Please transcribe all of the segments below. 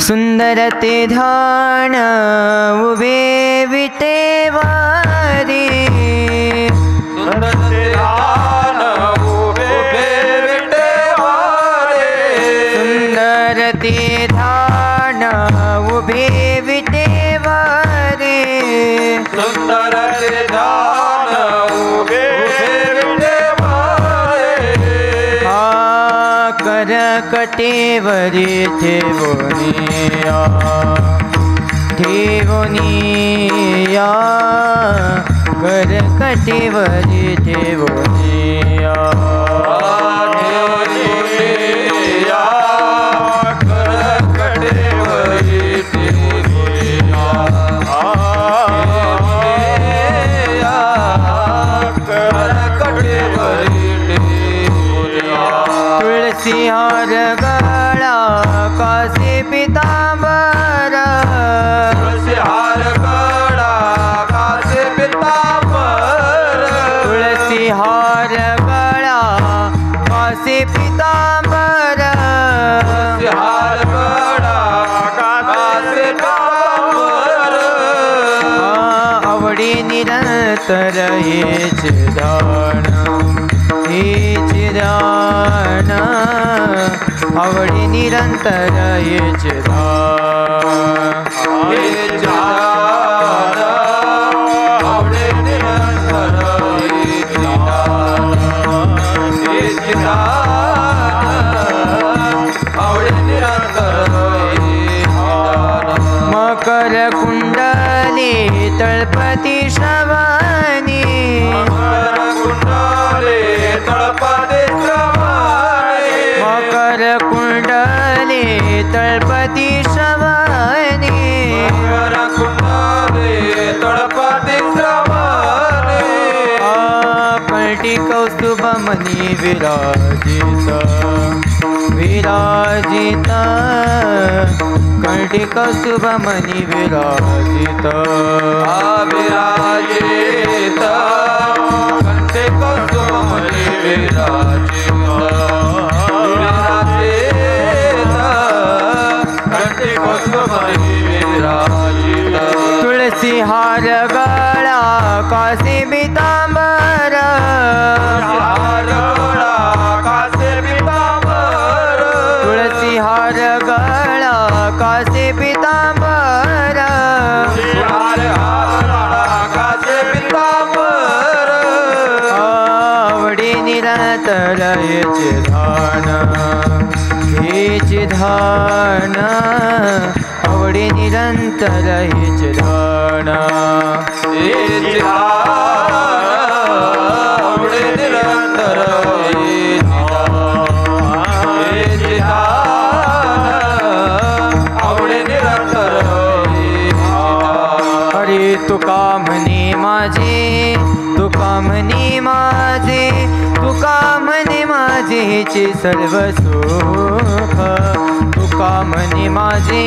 सुंदरते ध्यान उभे विटेवारी सुंदरते ध्यान उभे विटेवारी सुंदरते ध्यान उभे विटेवारी सुंदरते ध्यान उभे विटेवारी कर कटेवरी ठेवनिया ठेवनिया कर कटेवरी ठेवनिया ठेवनिया कर कटेवरी ठेवनिया कर कटेवरी ठेवनिया तुलसी हार गळा कासे पितांबर तुलसी हार गळा कासे पितांबर तुलसी हार गळा कासे पितांबर तुलसी हार गळा कासे पितांबर आवडी निरंतर हेच ध्यान हेच ध्यान आवडी निरंतर हेच ध्यान हेच ध्यान आवडी निरंतर हेच ध्यान हेच ध्यान आवडी निरंतर हेच ध्यान मकर कुंडली तळपती श्रवणी मकर कुंडले तळपते श्रवणे मकर कुंडली तळपती श्रवणी मकर कुंडले तळपते श्रवणे कंठी कौस्तुभ मनी विराजित विराजित कंठी कौस्तुभ मनी विराजित विराजित कंठे कौस्तुभ मनी विराजित विराजित कंठे कौस्तुभ मनी विराजित तुळसी हार गळा कासे पितांबर हार गळा कासे पितांबर तुळसी हार गळा कासे पितांबर हार गळा कासे पितांबर आवडी निरंतर हेच ध्यान हेच ध्यान आवडी निरंतर हेच ध्यान हेच ध्यान आवडी निरंतर हेच ध्यान आवडी निरंतर हेच ध्यान हरी तुका म्हणे माझे तुका म्हणे माझे तुका म्हणे माझे हेचे सर्व सुख तुका म्हणे माझे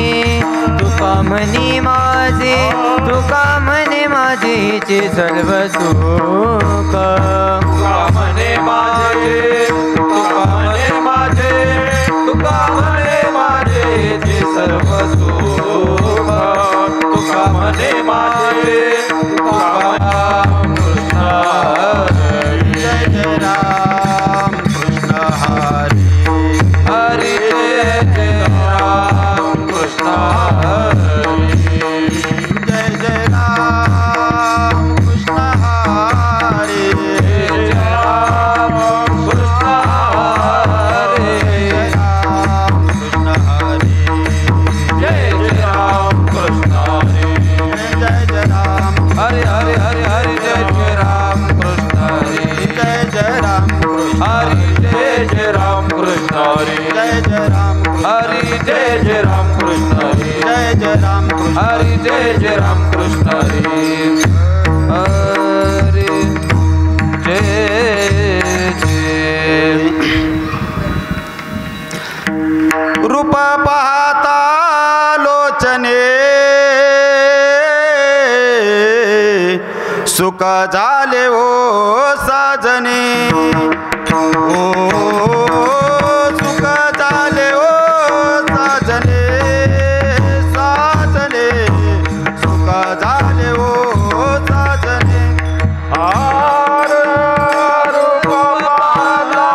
तुका म्हणे माझे तुका म्हणे माझेचे सर्व सुख तुका म्हणे माझे तुका म्हणे माझे तुका म्हणे माझे जे सर्व सुख तुका म्हणे माझे तुका कृष्ण जय जय राम कृष्ण हरी हरी जय जय राम कृष्ण हरी जय जय राम कृष्ण हरी जय राम कृष्ण हरी राम कृष्ण हरी जय जय राम कृष्ण हरी जय जय राम हरे हरे हरे हरे जय जय राम कृष्ण हरी जय जय राम कृष्ण हरी जय जय राम कृष्ण हरी जय जय राम हरी जय जय राम कृष्ण हरी जय जय राम कृष्ण हरी जय जय राम कृष्ण हरी हरी जय जय रूप पाहता लोचने सुख झाले ओ साजने ओ सुख झाले ओ साजने साजने सुख झाले ओ साजने आर रूप पाहता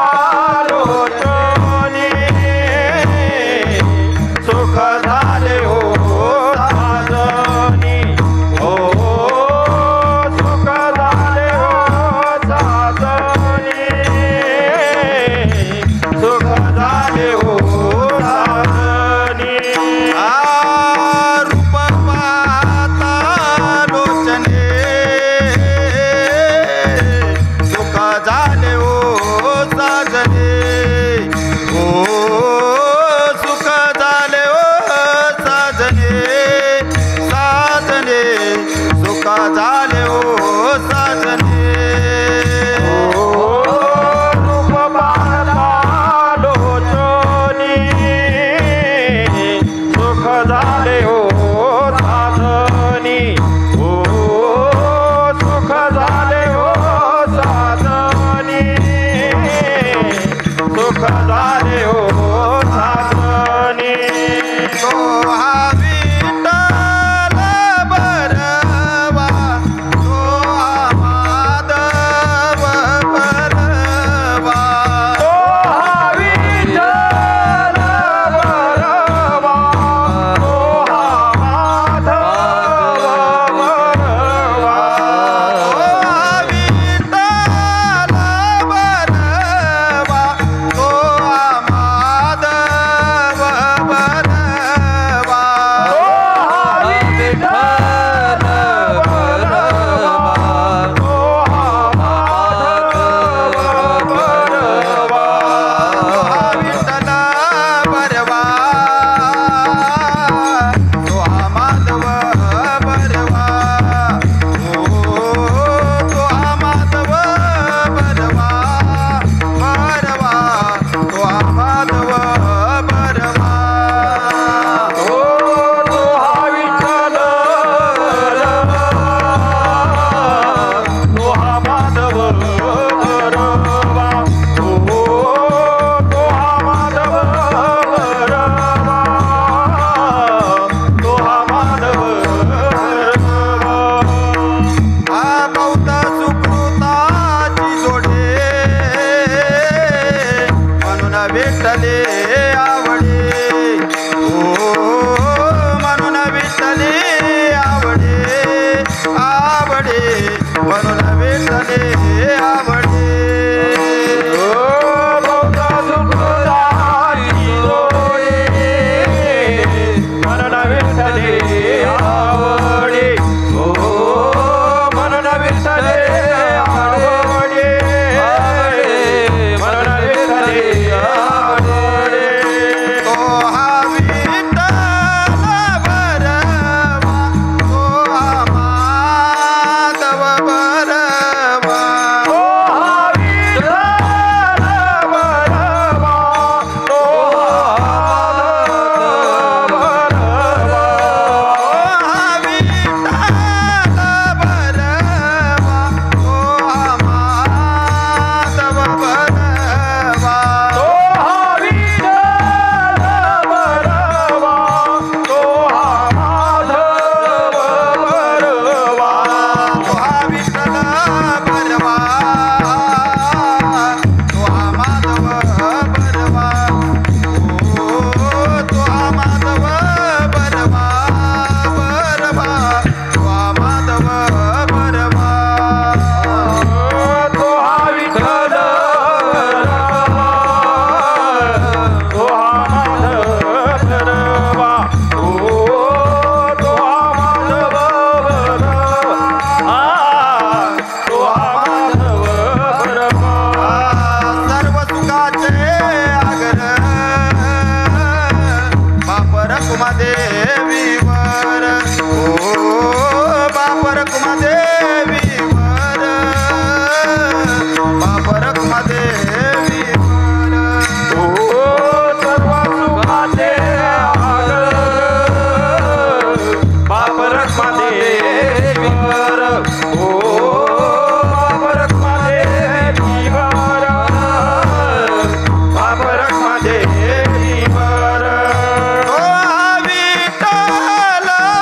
लोचने सुख झाले ओ साजने ओ सुख झाले ओ साजने सुख झाले ओ साजने रूप पाहता लोचने सुख झाले ओ साजने ओ सुख झाले ओ साजने साजने सुख झाले ओ साजने रूप पाहता लोचनी सुख झाले ओ साजनी ओ सुख झाले ओ साजनी सुख झाले ओ साजनी तो हा विठ्ठल बरवा तो हा माधव बरवा तो हा विठ्ठल बरवा तो हा देवीवर बाप रखुमा देवीवर बाप रखुमा देवीवर सर्व सुखाचे बाप रखमा देवीवर बाप रखमा देवीवर बाप रखुमा देवीवर विठ्ठल बरवा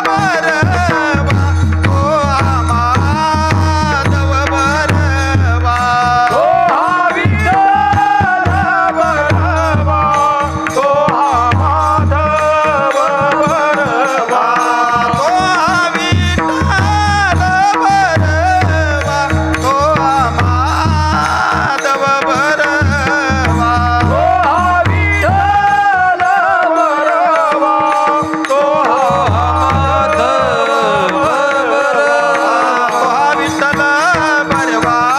माधव बरवा विठ्ठल बरवा तो माधव बरवा विठ्ठल बरवा तो माधव बरवा विठ्ठल बरवा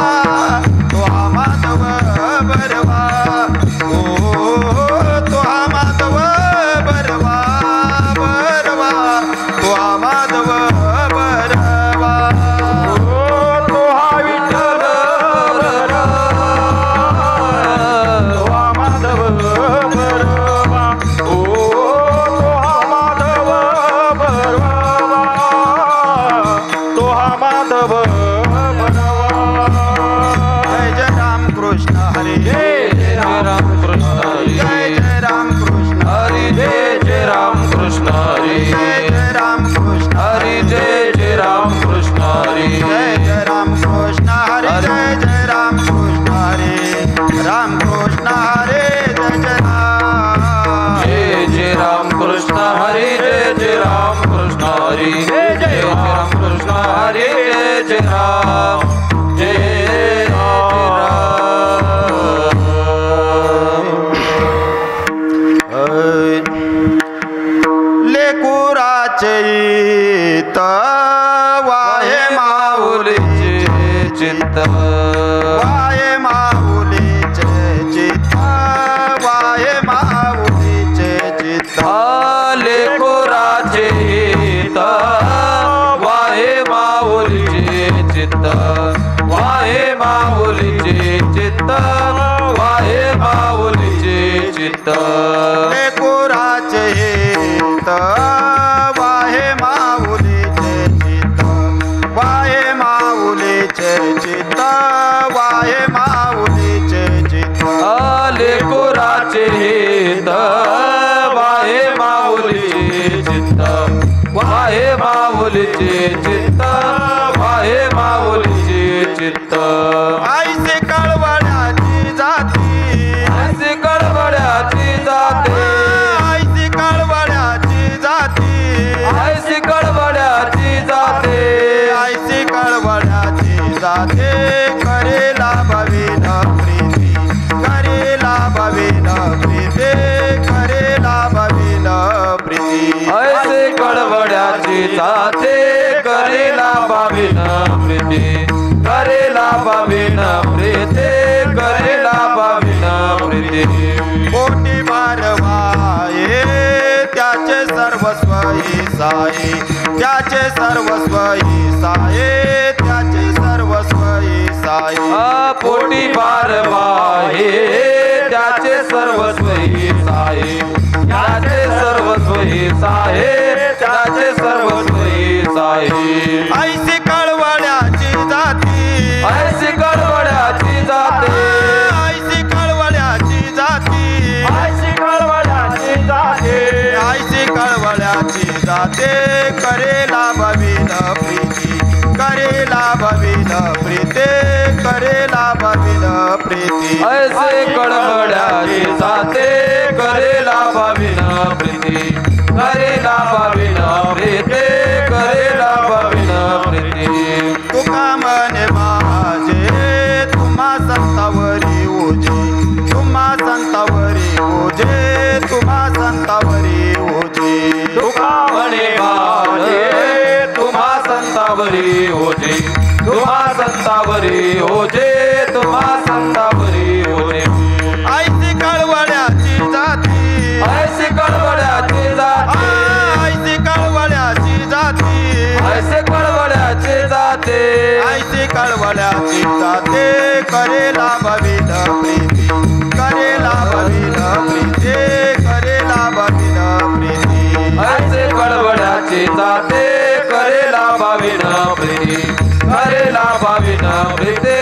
तो माधव बरवा तो माधव बरवा बरवा तो माधव बरवा तो विठ्ठल माधव बरवा माधव बरवा तो माधव बरवा जय जय राम कृष्ण हरे जय राम कृष्ण जय जय राम कृष्ण हरि जय जय राम कृष्ण हरि जय जय राम कृष्ण हरि जय जय राम कृष्ण हरि जय जय राम कृष्ण हरे जय जय राम कृष्ण हरे राम कृष्ण हरे जय जय राम जय जय राम कृष्ण हरि जय जय राम कृष्ण हरि जय जय राम कृष्ण हरि जय जय राम जय लेकुराचे वाहे माऊलीचे चित्त वाहे माऊलीचे चित्त वाहे माऊलीचे चित्त लेकोराचे हित वाहे माऊलीचे चित्त वाहे माऊलीचे चित्त वाहे माऊलीचे चित्त लेकुराचे हित वाहे माऊलीचे चित्त वाहे माऊलीचे चित्त वाहे माऊलीचे चित्त लेकोराचे हित वाहे माऊलीचे चित्त वाहे माऊलीचे चित्त वाहे माऊलीचे चित्त आईचे कळवळ्याची जाती ऐसे कळवळ्याची जाते आईची कळवळ्याची जाती ऐसे कळवळ्याची जाते आईची कळवळ्याची जाते करेला भवीन प्रीती करेला भवीन प्रीती करेला भवीन प्रीती ऐसे कळवळ्याची जाते करेला बाविन प्रीती करेला बाविन प्रीती करेला बाविन प्रीती कोटी बारवाये त्याचे सर्वस्व साई त्याचे सर्वस्व साये त्याचे सर्वस्व साई पोटी बारवाये त्याचे सर्वस्व साये त्याचे सर्वस्व साये त्याचे सर्वस्व साये ऐशी कळवळ्याची जाती ऐसी कळवळ्याची जाते ऐशी कळवळ्याची जाती ऐसी कळवळ्याची जाते ऐशी कळवळ्याची जाते करेला भवीन प्रीती करेला भवीन प्रीती करेला भवीन प्रीती ऐसे कळवळ्याची जाते करेला बाविन प्रीती करेला बाविन प्रीती करेला बाविन प्रीती तुका मने माझे तुम्हा संतावरी ओजे तुम्हा संतावरी ओजे तुम्हा संतावरी ओजे तुका म्हणे बाळे तुम्हा संतावरी होते तुम्हा संतावरी होते तुम्हा संतावरी होते ऐशी कळवळ्याची जाती ऐसी कळवळ्याची जाते करेला भाविन प्रीती करेला भाविन प्रीती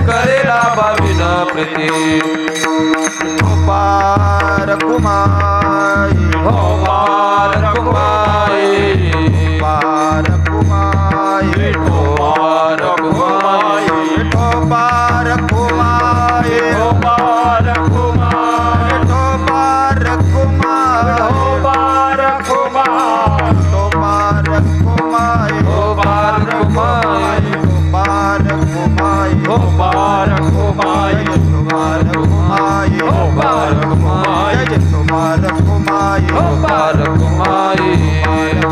करेला भाविन प्रीती पार कुमाई हो पार कुमाई पार कुमाई हो पार कुमाई पार कुमाई पार कुमाई पार कुमाई पार कुमाई पार कुमाई पार कुमाई पार कुमाई पार कुमाई पार कुमाई पार कुमाई पार कुमाई पार कुमाई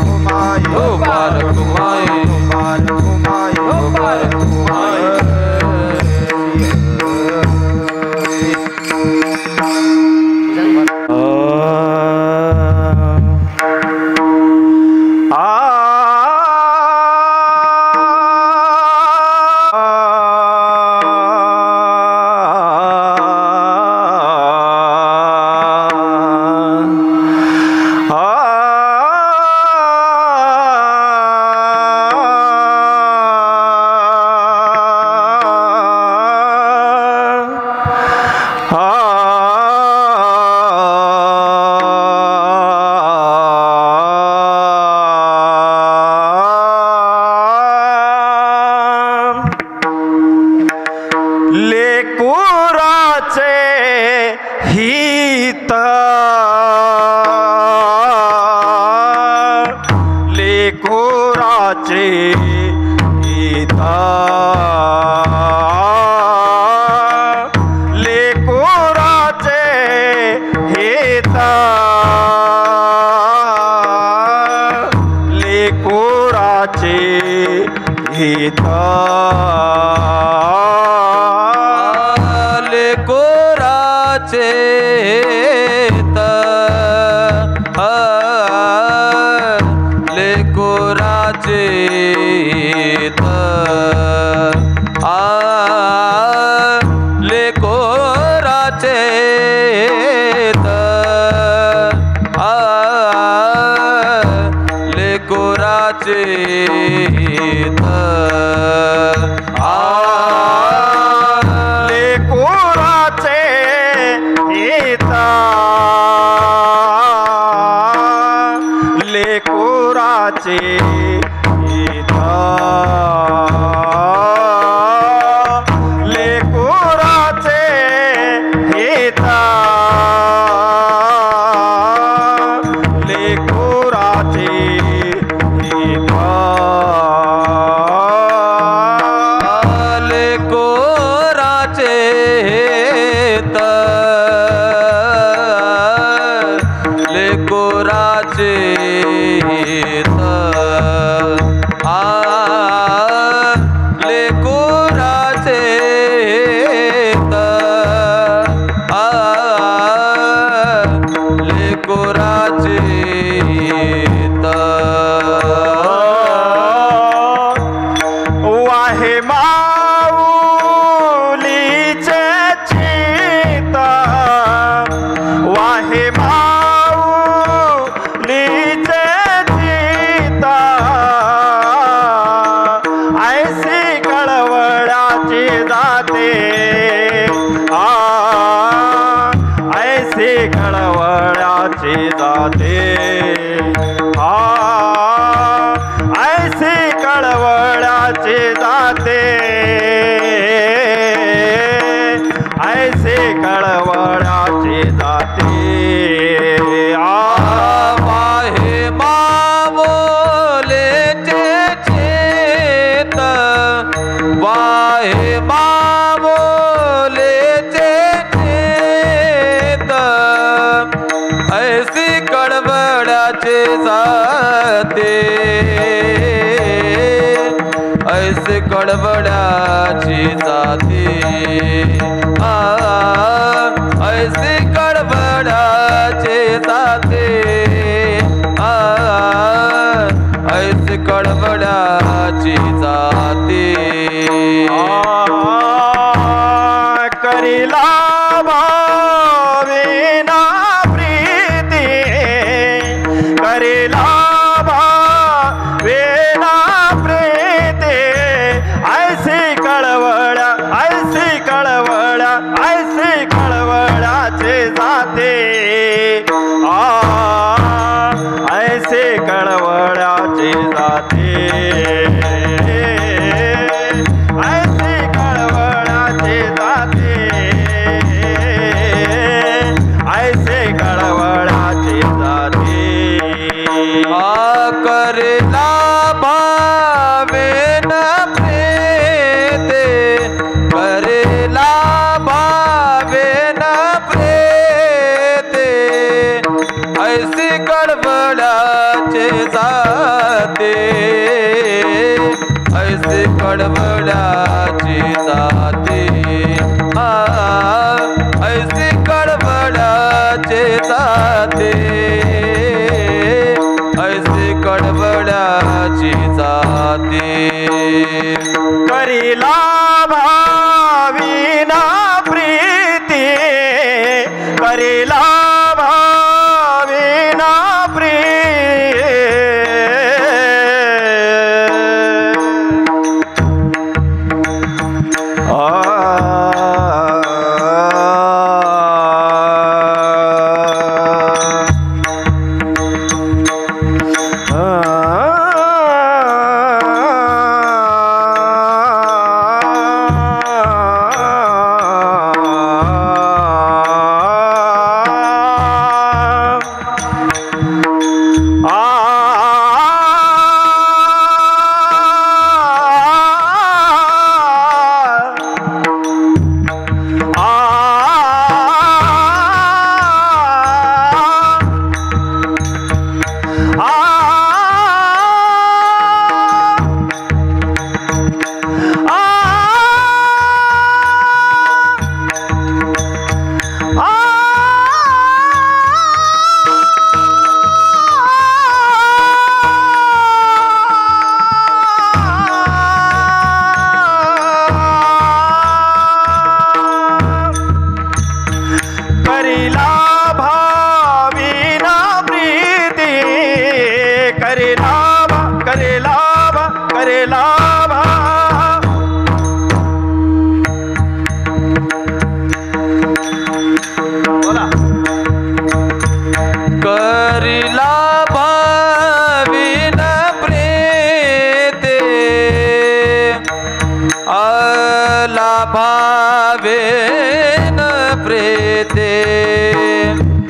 कुमाई पार कुमाई पार कुमाई पार कुमाई लेकुराचे हित लेकुराचे हित लेकुराचे हित लेकुराचे हित लेकोराचे हित लेकोराचे हित लेकोराचे हित लेकोराचे हित लेकुराचे हित लेकुराचे हित लेकुराचे हित लेकुराचे हित लेकोराचे हित लेकोराचे हित लेकोराचे हित लेकोराचे हित वाहे माऊलीचे चित वाहे माऊलीचे चित ऐसी कळवळाची जाते ऐसी कळवळाची जाते ऐसी कळवळाची जाते ऐसी कळवळाची जाते वाहे मामोलेचे चेत वाहे मामोलेचे चेत ऐसी कळवळाचे जाते ऐसे कळवळाची जाते ऐसे कळवळाचे जाते ऐसे कळवळाची जाते करिला भाविना प्रीती करिला करेला भावेन प्रीते करेला भावेन प्रीते ऐसी गडबडाचे जाते ऐसी गडबडाची जाते ऐसी गडबडाचे जाते ऐसी गडबडाची जाते करीला भाविना प्रीती करीला भाविना भावेन प्रीते करेला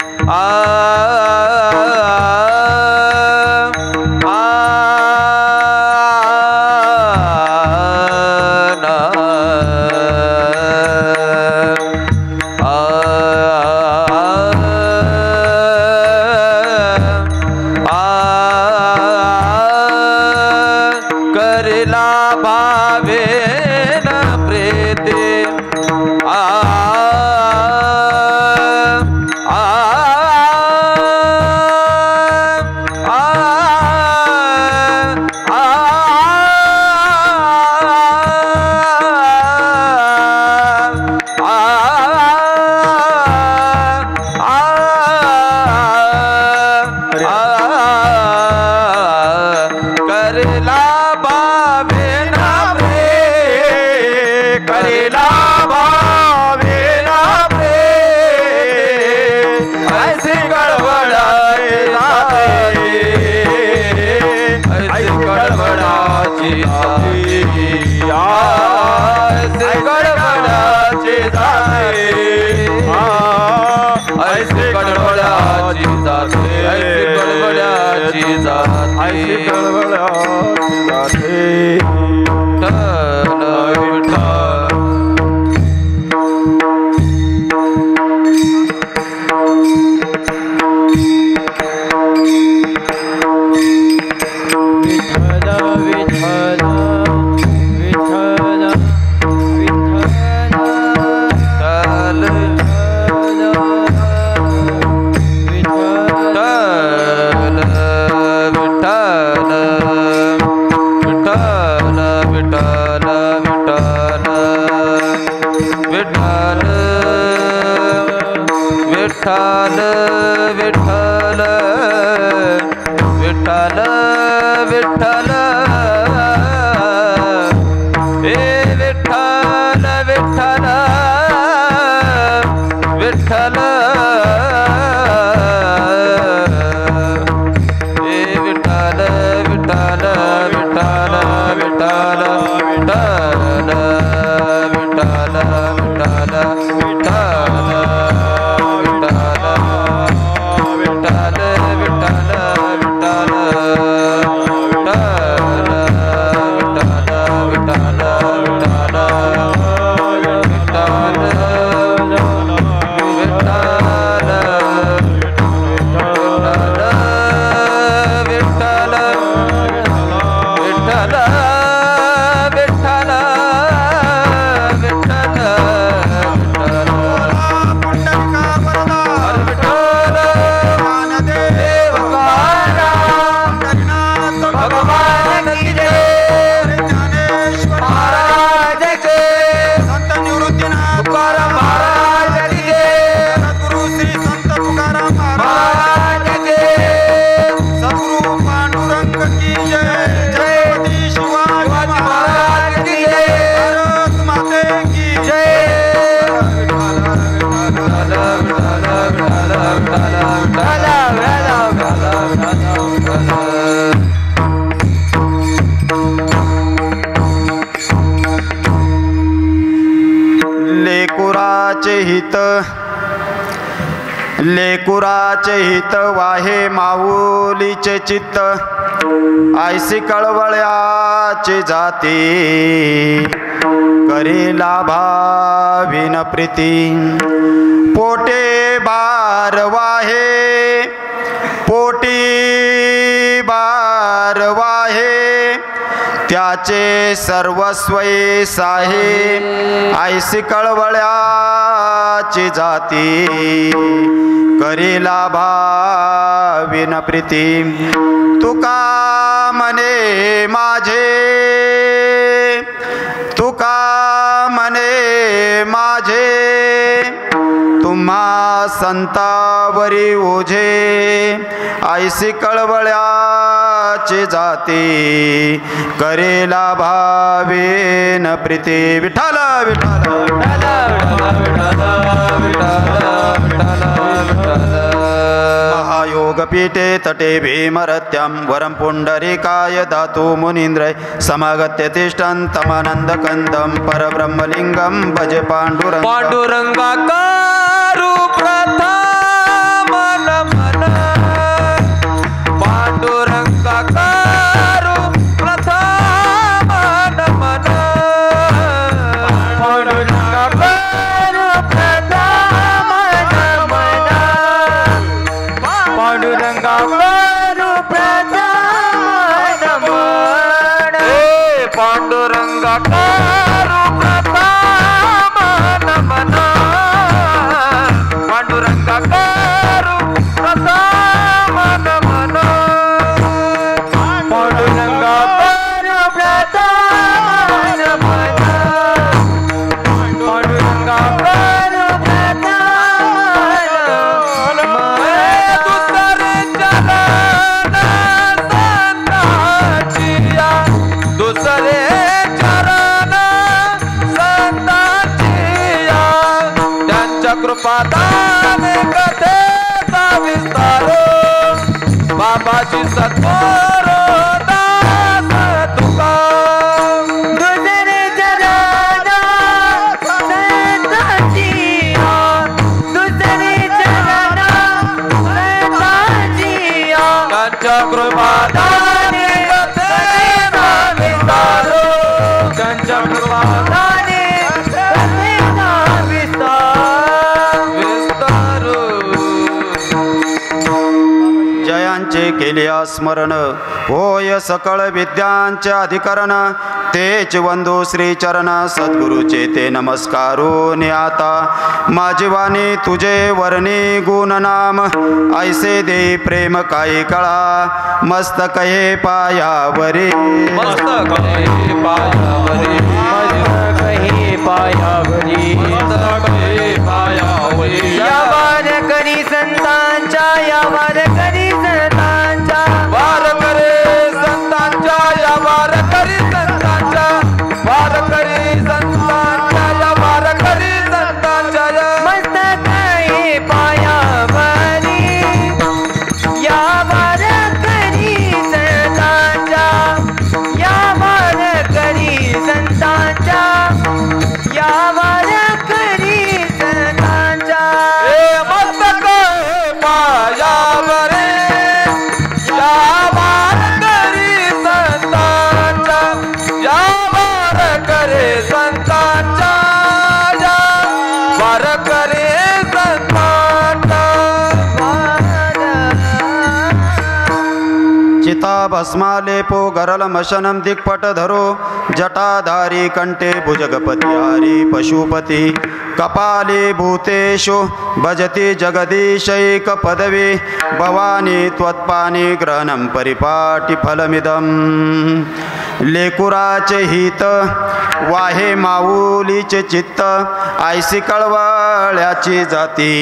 भावेन प्रीते करेला भावेना प्रीते करेला भावेना प्रीते ऐसी गडबडाची जाते ऐसी गडबडाची जाते ऐसी गडबडाची जाते ऐसी गडबडाची जाते ऐसी गडबडाची जाते ऐसी गडबडाची जाते विठ्ठल विठ्ठल विठ्ठल विठ्ठल हे विठ्ठल विठ्ठल विठ्ठल हे विठ्ठल विठ्ठल विठ्ठल विठ्ठल विठ्ठल विठ्ठल विठ्ठल विठ्ठल लेकुराचे हित वाहे माऊलीचे चित्त ऐसी कळवळ्याची जाती करीला भाविन प्रीती पोटे बार वाहे पोटी बार वाहे त्याचे सर्वस्वई साहे ऐसी कळवळ्याची जाती करीला भाविन प्रीती तुका मने माझे तुका मने माझे तुम्हा संतावरी ओझे ऐसी कळवळ्याची जाती करेला भावेन प्रीती विठ्ठल विठ्ठल महायोगपीठे तटे भीमरत्यं वरं पुंडरीकाय धातु मुनीन्द्रय समागत्य तिष्ठन् तमानन्दकन्दं परब्रह्मलिङ्गं भजे पाण्डुरङ्गं पाण्डुरङ्गाकारु प्रथम नमन पाण्डुरङ्गाकारु प्रथम नमन पांडुरंगाकारू प्रथम नमन पांडुरंगाकारू प्रथम नमन पांडुरंगाकारू प्रथम नमन पांडुरंगाकारू प्रथम नमन पांडुरंगाकारू प्रथम नमन पांडुरंगाकारू प्रथम दुसरे चरण संतांचिया दुसरे चरण संतांचिया त्यांच्या कृपादाने कथेचा विस्तार बाबाची सत्वर दास तुका दुसरे चरण संतांचिया दुसरे चरण संतांचिया त्यांच्या कृपादाने कथेचा विस्तार त्यांच्या कृपादाने कथेचा विस्तार जयांचे केले स्मरण होय सकळ विद्यांचे अधिकरण तेच वंदो श्रीचरण सद्गुरुचे ते नमस्कारून आता माझी वाणी तुझे वर्णी गुणनाम ऐसे दे प्रेम काही कळा मस्तक हे पायावरी मस्तके पायावरी कही पायावरी मस्तके पायावरी या वार करी संतांच्या या वार करी संतांच्या वार करे संतांच्या या वार करी संतांच्या वार करी संतांच्या या वार करी संतांच्या मस्तक हे पायावरी या वार करी संतांच्या या वार करी संतांच्या या वार करी संतांच्या हे मस्तक हे पायावरी या वार करी संतांच्या या वार करे संतांच्या या वार करे चिता भस्मालेपो गरलमशनं दिक्पट धरो जटाधारी कंठे भुजगपति हरि पशुपति कपाले भूतेषु भजति जगदीशैक पदवी भवानी त्वत्पानि ग्रहणं परिपाटि फलमिदं लेकुराचे हित वाहे माऊलीचे चित्त ऐसी कळवळ्याची जाती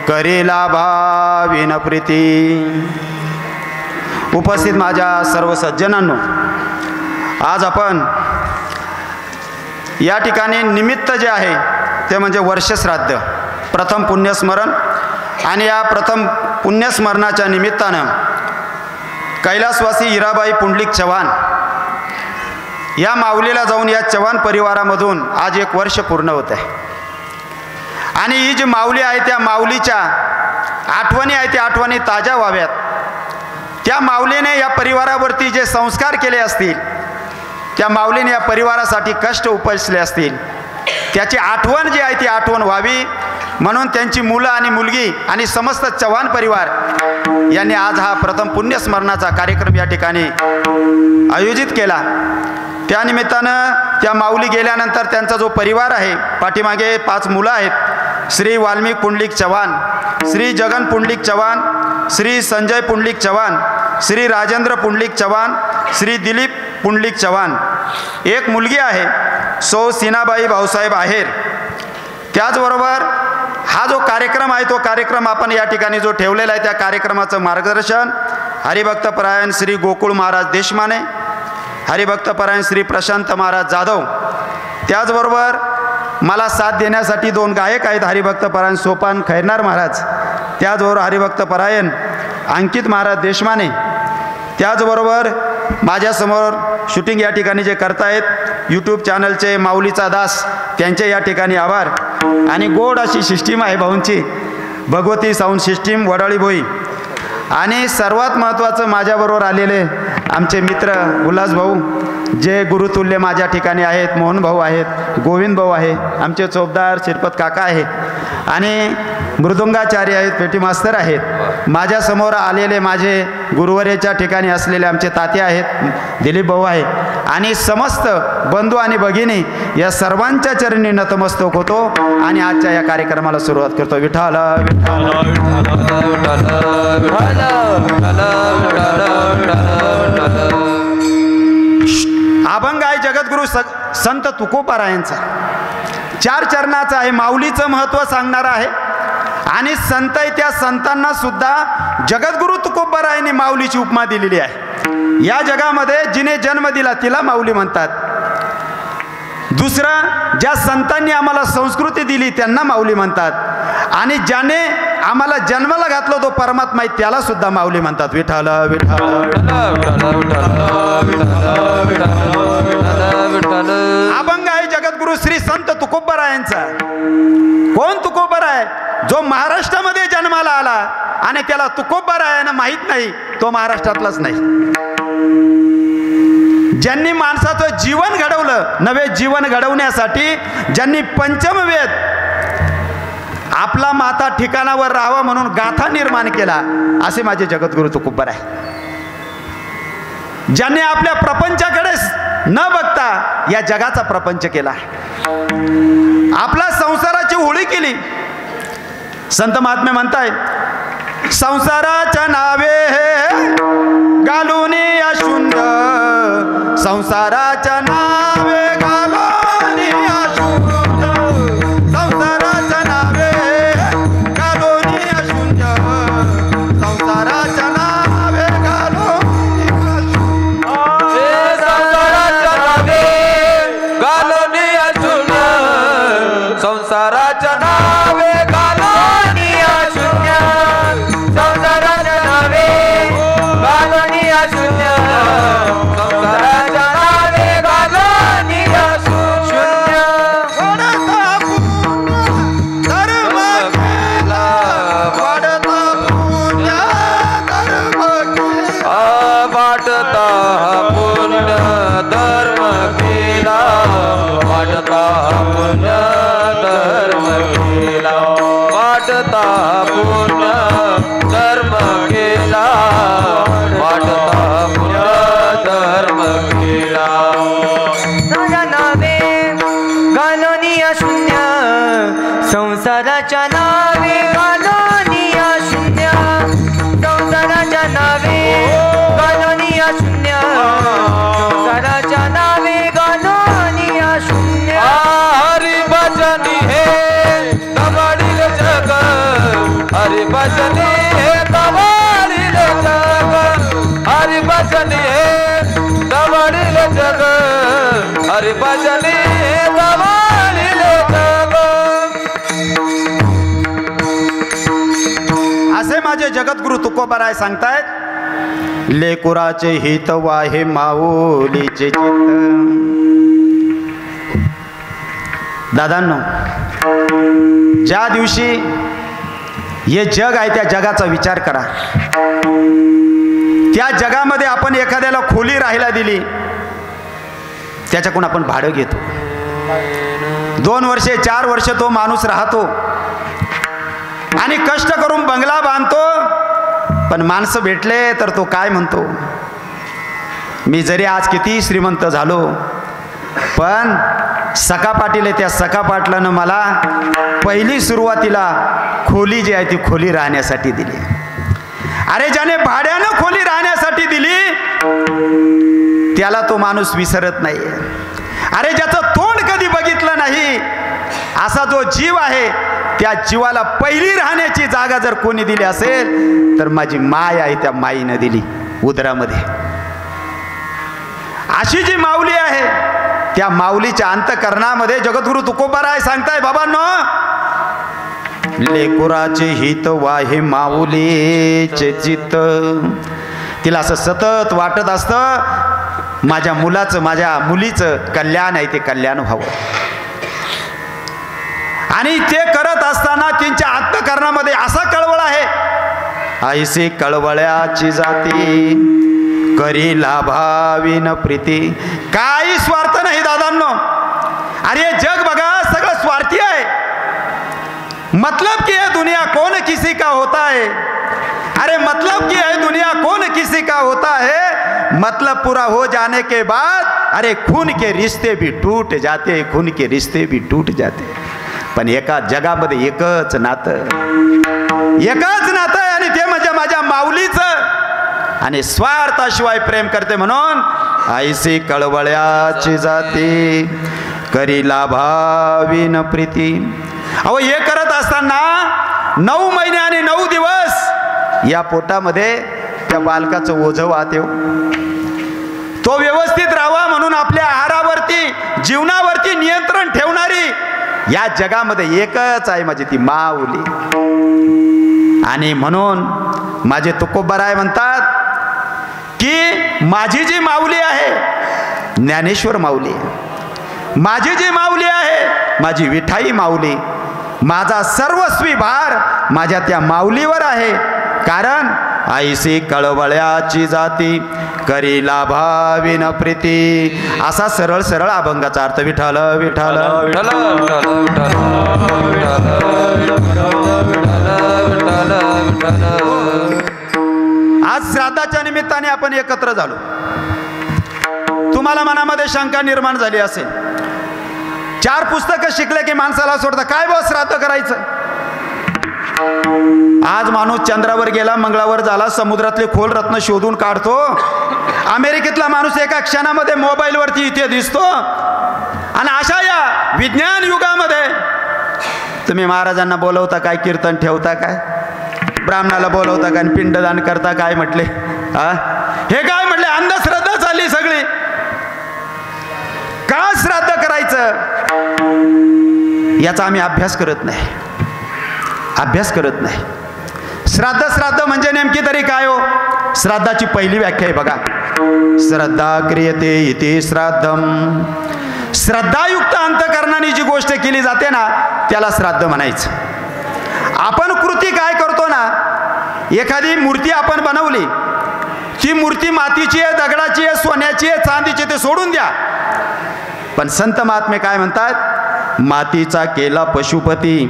करीला भाविन प्रीती उपस्थित माझ्या सर्व सज्जनांनो आज आपण या ठिकाणी निमित्त जे आहे ते म्हणजे वर्षश्राद्ध प्रथम पुण्यस्मरण आणि या प्रथम पुण्यस्मरणाच्या निमित्तानं कैलासवासी हिराबाई पुंडलिक चव्हाण या माऊलीला जाऊन या चव्हाण परिवारामधून आज 1 वर्ष पूर्ण होत आहे आणि ही जी माऊली आहे त्या माऊलीच्या आठवणी आहेत त्या आठवणी ताज्या व्हाव्यात. त्या माऊलीने या परिवारावरती जे संस्कार केले असतील, त्या माऊलीने या परिवारासाठी कष्ट उपसले असतील, त्याची आठवण जी आहे ती आठवण व्हावी म्हणून त्यांची मुलं आणि मुलगी आणि समस्त चव्हाण परिवार यांनी आज हा प्रथम पुण्यस्मरणाचा कार्यक्रम या ठिकाणी आयोजित केला. त्यानिमित्तानं त्या माऊली गेल्यानंतर त्यांचा जो परिवार आहे, पाठीमागे 5 मुलं आहेत, श्री वाल्मिक पुंडलिक चव्हाण, श्री जगन पुंडलिक चव्हाण, श्री संजय पुंडलिक चव्हाण, श्री राजेंद्र पुंडलिक चव्हाण, श्री दिलीप पुंडलिक चव्हाण. एक मुलगी आहे सौ सीनाबाई भाऊसाहेब आहेर. त्याचबरोबर हा जो कार्यक्रम आहे तो कार्यक्रम आपण या ठिकाणी जो ठेवलेला आहे त्या कार्यक्रमाचं मार्गदर्शन हरिभक्तपरायण श्री गोकुळ महाराज देशमाने, हरिभक्तपरायण श्री प्रशांत महाराज जाधव. त्याचबरोबर मला साथ देण्यासाठी 2 गायक आहेत, हरिभक्तपरायण सोपान खैरनार महाराज, त्याचबरोबर हरिभक्तपरायण अंकित महाराज देशमाने. त्याचबरोबर माझ्यासमोर शूटिंग या ठिकाणी जे करतायत यूट्यूब चॅनलचे माऊलीचा दास, त्यांचे या ठिकाणी आभार. आणि गोड अशी सिस्टीम आहे भाऊंची, भगवती साऊंड सिस्टीम वडाळी भोई. आणि सर्वात महत्त्वाचं माझ्याबरोबर आलेले आमचे मित्र उल्हास भाऊ, जे गुरुतुल्य माझ्या ठिकाणी आहेत, मोहन भाऊ आहेत, गोविंद भाऊ आहे, आमचे चोपदार शिरपत काका आहेत आणि मृदुंगाचार्य आहेत, पेटी मास्तर आहेत. माझ्यासमोर आलेले माझे गुरुवर्याच्या ठिकाणी असलेले आमचे ताते आहेत, दिलीप भाऊ आहे. आणि समस्त बंधू आणि भगिनी या सर्वांच्या चरणी नतमस्तक होतो आणि आजच्या या कार्यक्रमाला सुरुवात करतो. विठ्ठल अभंग आहे जगद्गुरु संत तुकोबारायांचा. 4 चरणाचा आहे, माऊलीचं महत्त्व सांगणारा आहे. आणि संत आहे त्या संतांना सुद्धा जगद्गुरु तुकोबारायांनी माऊलीची उपमा दिलेली आहे. या जगामध्ये जिने जन्म दिला तिला माऊली म्हणतात. दुसरं, ज्या संतांनी आम्हाला संस्कृती दिली त्यांना माऊली म्हणतात. आणि ज्याने आम्हाला जन्माला घातलं तो परमात्मा आहे त्याला सुद्धा माऊली म्हणतात. विठ्ठल विठ्ठल. अभंग आहे जगद्गुरु श्री संत तुकोबारायांचा. कोण तुकोबाराय? जो महाराष्ट्रामध्ये जन्माला आला आणि त्याला तुकोबारायांना माहीत नाही तो महाराष्ट्रातलाच नाही. ज्यांनी माणसाचं जीवन घडवलं, नवे जीवन घडवण्यासाठी ज्यांनी पंचम वेद आपला माता ठिकाणावर राहावा म्हणून गाथा निर्माण केला, असे माझे जगद्गुरु तुकोबार आहे. ज्यांनी आपल्या प्रपंचाकडे न बघता या जगाचा प्रपंच केला, आपला संसाराची होळी केली. संत महात्मे म्हणताय, संसाराच्या नावे घालून या शून्य, संसाराच्या नावे घालून या शून्य, संसाराच्या नावे घालून या शून्य, संसाराच्या नावे घालून या शून्य, संसाराच्या नावे घालून या शून्य, संसाराच्या नावे घालून या शून्य, संसाराच्या नावे घालून या शून्य, संसाराच्या नावे घालून या शून्य. वाढता पुण्य धर्म केला, वाढता पुण्य धर्म केला, वाढता पुण्य धर्म केला, वाढता पुण्य धर्म केला. नावे घालोनिया शून्य, संसाराच्या नावे घालोनिया शून्य, संसाराच्या नावे घालोनिया शून्य, संसाराच्या नावे घालोनिया शून्य. हरि भजनी हे दबाडील जग, हरि भजनी हे दबाडील जग, हरि भजनी हे दबाडील जग, हरि भजनी हे दबाडील जग. असे माझे जगद्गुरु तुकोबाराय सांगतायत, लेकुराचे हित वाहे माऊलीचे चित्त. दादांनो, ज्या दिवशी हे जग आहे, त्या जगाचा विचार करा. त्या जगामध्ये आपण एखाद्याला खोली राहायला दिली, त्याच्याकडून आपण भाडं घेतो. 2 वर्षे 4 वर्ष तो माणूस राहतो आणि कष्ट करून बंगला बांधतो. पण माणसं भेटले तर तो काय म्हणतो, मी जरी आज किती श्रीमंत झालो, पण सखा पाटील त्या सखा पाटलानं मला पहिली सुरुवातीला खोली जी आहे ती खोली राहण्यासाठी दिली. अरे ज्याने भाड्यानं खोली राहण्यासाठी दिली त्याला तो माणूस विसरत नाही. अरे ज्याचं तोंड कधी बघितलं नाही असा जो जीव आहे, त्या जीवाला पहिली राहण्याची जागा जर कोणी दिली असेल तर माझी माय आहे, त्या माईनं दिली उदरामध्ये. अशी जी माऊली आहे, त्या माऊलीच्या अंतकरणामध्ये जगद्गुरु तुकोबाराय सांगताय, बाबांनो, लेकुराचे हित वाहे माऊलीचे चित्त. तिला असं सतत वाटत असतं, माझ्या मुलाचं माझ्या मुलीचं कल्याण आहे, ते कल्याण व्हावं. आणि ते करत असताना त्यांच्या अंतकरणामध्ये असा कळवळ आहे, ऐसे कळवळ्याची जाती करी लाभाविन प्रीती. काही स्वार्थ नाही दादांनो. अरे जग बघा सगळं स्वार्थी आहे. मतलब की है दुनिया कौन किसी का होता है. अरे मतलब की है दुनिया कौन किसी का होता है. मतलब पूरा हो जाने के बाद अरे खून के रिश्ते भी टूट जाते, खून के रिश्ते भी टूट जाते. पण एका जगामध्ये एकच नातं आहे आणि ते म्हणजे माझ्या माऊलीचं. आणि स्वार्थाशिवाय प्रेम करते म्हणून ऐसी कळवळ्याची जाती करी लाभाविन प्रीती. अहो हे करत असताना 9 महिने आणि 9 दिवस या पोटामध्ये त्या बालकाचं ओझं वाहते. तो व्यवस्थित राहावा म्हणून आपल्या आहारावरती जीवनावरती नियंत्रण ठेवणारी या जगामध्ये एकच आहे, माझी ती माऊली. आणि म्हणून माझे तुकोबाराय म्हणतात की माझी जी माऊली आहे ज्ञानेश्वर माऊली, माझी जी माऊली आहे माझी विठाई माऊली, माझा सर्वस्वी भार माझ्या त्या माऊलीवर आहे. कारण ऐसी कळवळ्याची जाती करी लाभाविन प्रीती. असा सरळ सरळ अभंगाचा अर्थ. विठ्ठल विठ्ठल आज श्राद्धाच्या निमित्ताने आपण एकत्र झालो. तुम्हाला मनामध्ये शंका निर्माण झाली असेल, 4 पुस्तकं शिकले की माणसाला सोडतं, काय बस श्राद्ध करायचं. आज माणूस चंद्रावर गेला, मंगळावर झाला, समुद्रातले खोल रत्न शोधून काढतो. अमेरिकेतला माणूस एका क्षणामध्ये मोबाईलवरती इथे दिसतो. आणि अशा या विज्ञान युगामध्ये तुम्ही महाराजांना बोलवता काय, कीर्तन ठेवता काय, ब्राह्मणाला बोलवता काय, पिंडदान करता काय म्हटले. हे काय म्हटले, अंधश्रद्धा चालली सगळी. का श्राद्ध करायचं याचा आम्ही अभ्यास करत नाही. श्राद्ध म्हणजे नेमकी तरी काय हो. श्राद्धाची पहिली व्याख्या आहे बघा, श्रद्धा क्रियते इति श्राद्धम. श्रद्धायुक्त अंतकरणाने जी गोष्ट केली जाते ना त्याला श्राद्ध म्हणायचं. आपण कृती काय करतो ना, एखादी मूर्ती आपण बनवली, ती मूर्ती मातीची आहे, दगडाची आहे, सोन्याची आहे, चांदीची, ते सोडून द्या. पण संत महात्मे काय म्हणतात, मातीचा केला पशुपती,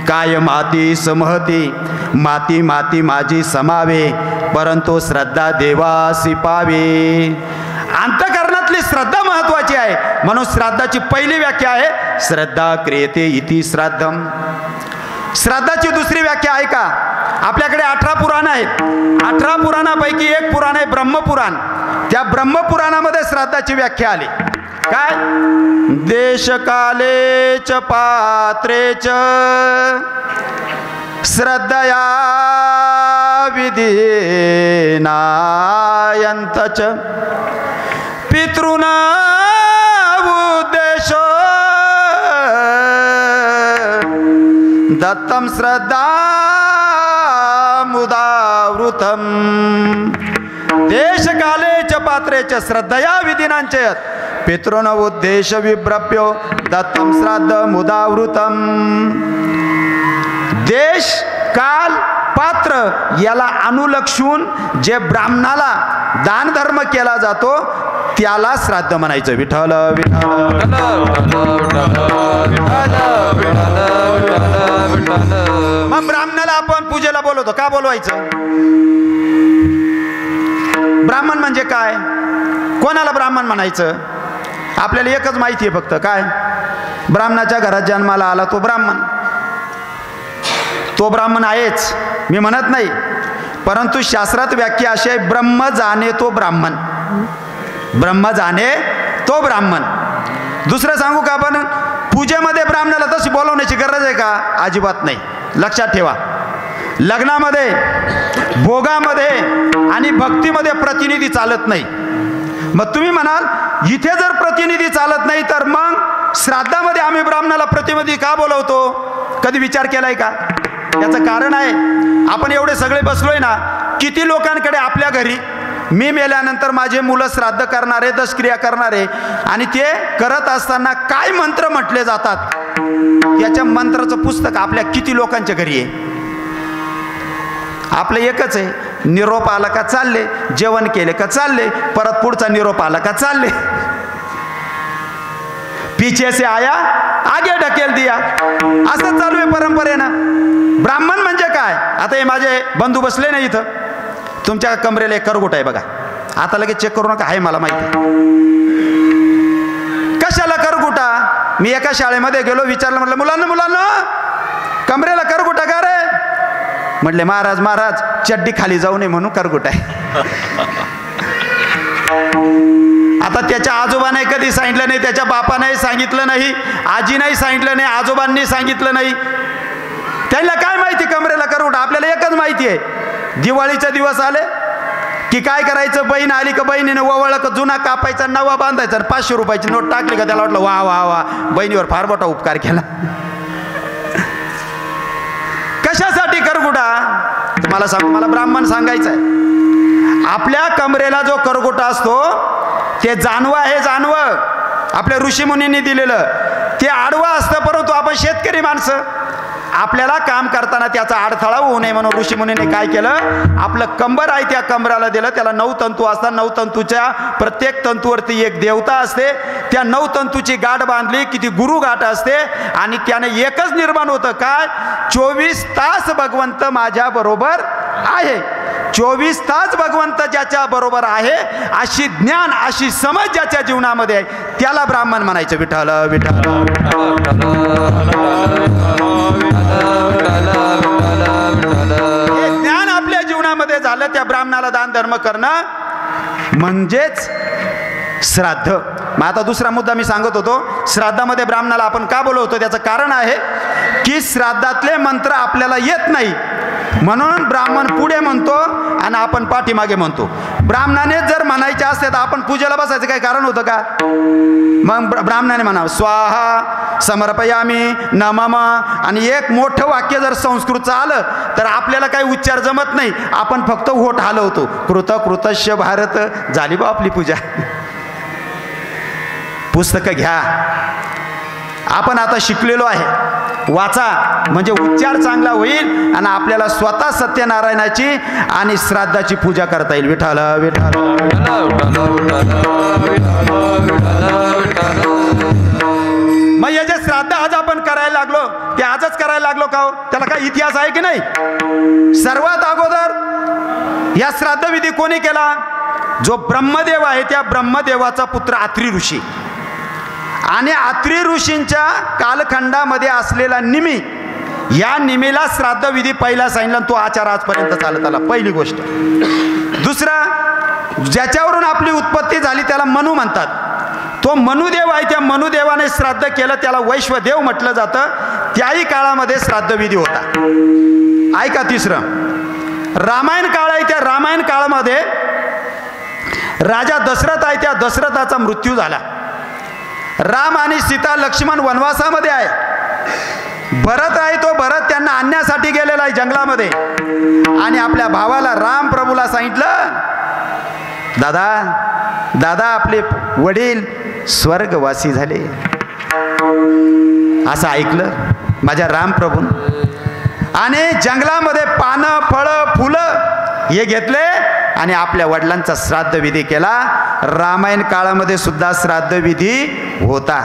काय माती समहती, माती माती माझी समावे, परंतु श्रद्धा देवासी पावे. अंतकरणातली श्रद्धा महत्वाची आहे. म्हणून श्राद्धाची पहिली व्याख्या आहे श्रद्धा क्रियते इति श्राद्धम. श्राद्धाची दुसरी व्याख्या आहे का, आपल्याकडे 18 पुराण आहेत. 18 पुराणापैकी एक पुराण आहे ब्रह्मपुराण. त्या ब्रह्मपुराणामध्ये श्राद्धाची व्याख्या आली काय, देशकालेच पात्रेच श्रद्धया विधीनायंतच पितृन उद्देश दत्तम श्रद्धा मुदावृतम. देशकालेच पात्रेच श्रद्धया विधीनांचयत पितृन उद्देश विभ्रप्यो दत्तम श्राद्ध मुदावृतम. देश काल पात्र याला अनुलक्षून जे ब्राह्मणाला दान धर्म केला जातो त्याला श्राद्ध म्हणायचं. विठ्ठल विठ्ठल. मग ब्राह्मणाला आपण पूजेला बोलवतो, का बोलवायचं? ब्राह्मण म्हणजे काय? कोणाला ब्राह्मण म्हणायचं? आपल्याला एकच माहिती आहे फक्त, काय? ब्राह्मणाच्या घरात जन्माला आला तो ब्राह्मण. तो ब्राह्मण आहेच मी म्हणत नाही, परंतु शास्त्रात व्याख्या अशी आहे, ब्रह्म जाणे तो ब्राह्मण. ब्रह्म जाणे तो ब्राह्मण. दुसरं सांगू का? आपण पूजेमध्ये ब्राह्मणाला तशी बोलवण्याची गरज आहे का? अजिबात नाही. लक्षात ठेवा, लग्नामध्ये, भोगामध्ये आणि भक्तीमध्ये प्रतिनिधी चालत नाही. मग तुम्ही म्हणाल इथे जर प्रतिनिधी चालत नाही तर मग श्राद्धामध्ये आम्ही ब्राह्मणाला प्रतिनिधी का बोलवतो? कधी विचार केलाय का? याचं कारण आहे, आपण एवढे सगळे बसलोय ना, किती लोकांकडे आपल्या घरी मी मेल्यानंतर माझे मुलं श्राद्ध करणारे, दशक्रिया करणारे, आणि ते करत असताना काय मंत्र म्हटले जातात याच्या मंत्राचं पुस्तक आपल्या किती लोकांच्या घरी आहे? आपलं एकच आहे, निरोप आला का चालले, जेवण केले का चालले, परत पुढचा निरोप आला का चालले. पीछे से आया आगे ढकेल दिया, असं चालू आहे परंपरेनं. ब्राह्मण म्हणजे काय? आता हे माझे बंधू बसले ना इथं, तुमच्या कमरेला एक करगुट आहे बघा. आता लगेच चेक करू नका, आहे मला माहिती. कशाला करगुटा? मी एका शाळेमध्ये गेलो, विचारलं, म्हटलं मुलांना कमरेला करगुटा का रे? म्हटले महाराज चड्डी खाली जाऊ नये म्हणून करगुट आहे. आता त्याच्या आजोबाने कधी सांगितलं नाही, त्याच्या बापाने सांगितलं नाही, आजीने सांगितलं नाही, आजोबांनी सांगितलं नाही. त्यांना काय माहिती कमरेला करगुटा? आपल्याला एकच माहिती आहे, दिवाळीचे दिवस आले की काय करायचं, बहीण आली का बहिणीने ओवाळलं का जुना कापायचा, नवा बांधायचा, 500 रुपयाची नोट टाकली का त्याला वाटलं वा वा वा, बहिणीवर फार मोठा उपकार केला. कशासाठी करगुटा? तुम्हाला सांगू, मला ब्राह्मण सांगायचं आहे, आपल्या कमरेला जो करगुटा असतो ते जानवं आहे, जानवं आपल्या ऋषीमुनींनी दिलेलं. ते आडवं असतं, परंतु आपण शेतकरी माणसं, आपल्याला काम करताना त्याचा अडथळा होऊ नये म्हणून ऋषीमुनीने काय केलं, आपलं कंबर आहे त्या कंबराला दिलं. त्याला 9 तंतू असतात, 9 तंतूच्या प्रत्येक तंतूवरती एक देवता असते. त्या 9 तंतूची गाठ बांधली की ती गुरु गाठ असते, आणि त्याने एकच निर्माण होतं, काय? 24 तास भगवंत माझ्या बरोबर आहे. 24 तास भगवंत ज्याच्या बरोबर आहे, अशी ज्ञान, अशी समज ज्याच्या जीवनामध्ये आहे, त्याला ब्राह्मण म्हणायचं. विठ्ठल विठ्ठल. हे ज्ञान आपल्या जीवनामध्ये झालं, त्या ब्राह्मणाला दान धर्म करणं म्हणजेच श्राद्ध. मग आता दुसरा मुद्दा मी सांगत होतो, श्राद्धामध्ये ब्राह्मणाला आपण का बोलवतो? त्याचं कारण आहे की श्राद्धातले मंत्र आपल्याला येत नाही, म्हणून ब्राह्मण पुढे म्हणतो आणि आपण पाठीमागे म्हणतो. ब्राह्मणाने जर म्हणायचे असते तर आपण पूजेला बसायचं काही कारण होतं का? मग ब्राह्मणाने म्हणावं स्वाहा समर्पयामी नमः, आणि एक मोठं वाक्य जर संस्कृतचं आलं तर आपल्याला काही उच्चार जमत नाही, आपण फक्त होठ हलवतो, कृत कृतश्य भारत, झाली बा आपली पूजा. पुस्तकं घ्या, आपण आता शिकलेलो आहे, वाचा, म्हणजे उच्चार चांगला होईल आणि आपल्याला स्वतः सत्यनारायणाची आणि श्राद्धाची पूजा करता येईल. विठ्ठल विठ्ठल. मग हे जे श्राद्ध आज आपण करायला लागलो ते आजच करायला लागलो का हो? त्याला काय इतिहास आहे की नाही? सर्वात अगोदर या श्राद्ध विधी कोणी केला? जो ब्रह्मदेव आहे त्या ब्रह्मदेवाचा पुत्र अत्री ऋषी, आणि अत्री ऋषींच्या कालखंडामध्ये असलेला निमी, या निमीला श्राद्ध विधी पहिला सांगितला, तो आचार आजपर्यंत चालत आला. पहिली गोष्ट. दुसरा, ज्याच्यावरून आपली उत्पत्ती झाली त्याला मनु म्हणतात, तो मनुदेव आहे. त्या मनुदेवाने श्राद्ध केलं, त्याला वैश्वदेव म्हटलं जातं. त्याही काळामध्ये श्राद्ध विधी होता. ऐका. तिसरं, रामायण काळ आहे. त्या रामायण काळामध्ये राजा दशरथ आहे, त्या दशरथाचा मृत्यू झाला. राम आणि सीता लक्ष्मण वनवासामध्ये आहे. भरत आहे, तो भरत त्यांना आणण्यासाठी गेलेला आहे जंगलामध्ये, आणि आपल्या भावाला राम प्रभूला सांगितलं, दादा आपले वडील स्वर्गवासी झाले. असं ऐकलं माझ्या राम प्रभून. आणि जंगलामध्ये पानं फळं फुलं हे घेतले आणि आपल्या वडिलांचा श्राद्ध विधी केला. रामायण काळामध्ये सुद्धा श्राद्ध विधी होता.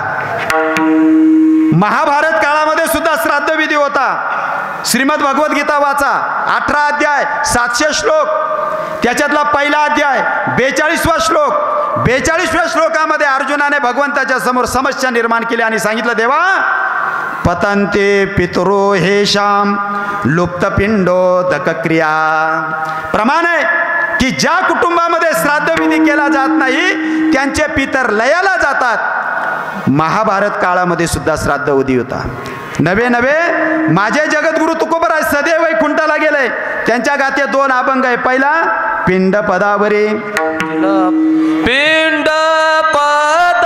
महाभारत काळामध्ये सुद्धा श्राद्ध विधी होता. श्रीमद भगवद्गीता वाचा, 18 अध्याय 700 श्लोक, त्याच्यातला पहिला अध्याय 42वा श्लोक. 42व्या श्लोकामध्ये अर्जुनाने भगवंताच्या समोर समस्या निर्माण केली आणि सांगितलं, देवा पतंते पितरो हे श्याम लुप्त पिंडो दकक्रिया. प्रमाण आहे की ज्या कुटुंबामध्ये श्राद्ध विधी केला जात नाही त्यांचे पितर लयाला जातात. महाभारत काळामध्ये सुद्धा श्राद्ध विधी होता. नवे नवे माझे जगद्गुरु तुकोबराज सदैव वैकुंठाला गेले. त्यांच्या गाते 2 अभंग आहे. पहिला पिंड पदावरी, पिंड पदावरे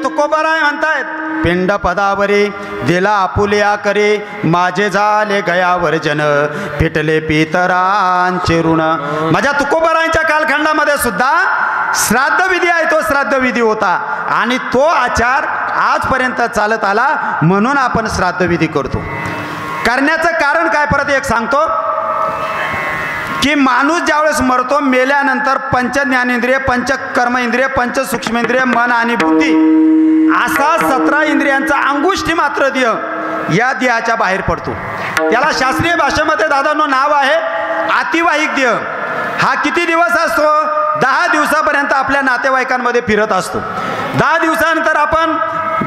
तुकोबाराय म्हणतायत, पिंड पदावरी दिला आपुलिया करे, माझे झाले गयावर जन, फिटले पितरांचे ऋण. माझ्या तुकोबारायांच्या कालखंडामध्ये सुद्धा श्राद्ध विधी आहे. तो श्राद्ध विधी होता आणि तो आचार आजपर्यंत चालत आला. म्हणून आपण श्राद्ध विधी करतो. करण्याचं कारण काय परत एक सांगतो की माणूस ज्यावेळेस मरतो, मेल्यानंतर पंच ज्ञानेंद्रिय, पंच कर्म इंद्रिय, पंच सूक्ष्मेंद्रिय, मन आणि बुद्धी असा 17 इंद्रियांचा अंगुष्ठी मात्र देह या देहाच्या बाहेर पडतो. त्याला शास्त्रीय भाषेमध्ये दादांनो नाव आहे अतिवाहिक देह. हा किती दिवस असतो? 10 दिवसापर्यंत आपल्या नातेवाईकांमध्ये फिरत असतो. 10 दिवसानंतर आपण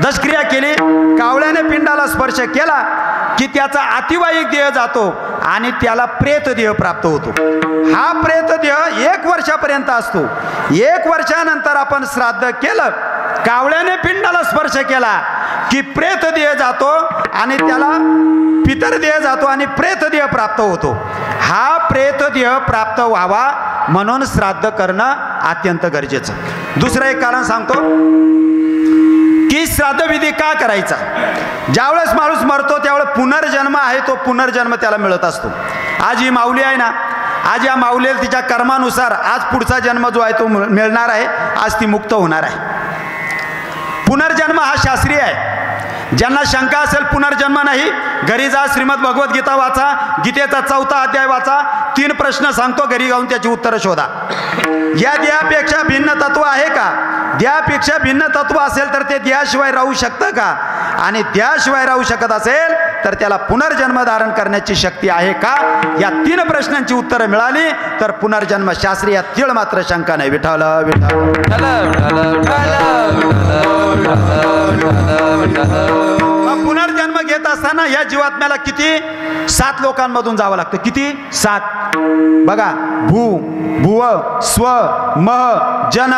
दशक्रिया केली, कावळ्याने पिंडाला स्पर्श केला की त्याचा अतिवाहिक देह जातो आणि त्याला प्रेत देह प्राप्त होतो. हा प्रेत देह 1 वर्षापर्यंत असतो. 1 वर्षानंतर आपण श्राद्ध केलं, कावळ्याने पिंडाला स्पर्श केला की प्रेत देह जातो आणि त्याला पितर देह जातो आणि प्रेत देह प्राप्त होतो. हा प्रेत देह प्राप्त व्हावा म्हणून श्राद्ध करणं अत्यंत गरजेचं. दुसरं एक कारण सांगतो की श्राद्ध विधी का करायचा? ज्यावेळेस माणूस मरतो त्यावेळेस पुनर्जन्म आहे, तो पुनर्जन्म त्याला मिळत असतो. आज ही माऊली आहे ना, आज या माऊलीला तिच्या कर्मानुसार आज पुढचा जन्म जो आहे तो मिळणार आहे. आज ती मुक्त होणार आहे. पुनर्जन्म हा शास्त्रीय आहे. ज्यांना शंका असेल पुनर्जन्म नाही, घरी जा, श्रीमद भगवद्गीता वाचा, गीतेचा 4था अध्याय वाचा. 3 प्रश्न सांगतो, घरी जाऊन त्याची उत्तरं शोधा. या देहापेक्षा भिन्न तत्व आहे का? देहापेक्षा भिन्न तत्व असेल तर ते देहाशिवाय राहू शकतं का? आणि देहाशिवाय राहू शकत असेल तर त्याला पुनर्जन्म धारण करण्याची शक्ती आहे का? या 3 प्रश्नांची उत्तरं मिळाली तर पुनर्जन्म शास्त्री, या तीळ मात्र शंका नाही. विठ्ठल पुनर्जन्म घेत असताना या जीवात्म्याला किती 7 लोकांमधून जावं लागतं. किती? 7. बघा, भू, भुव, स्व, मह, जन,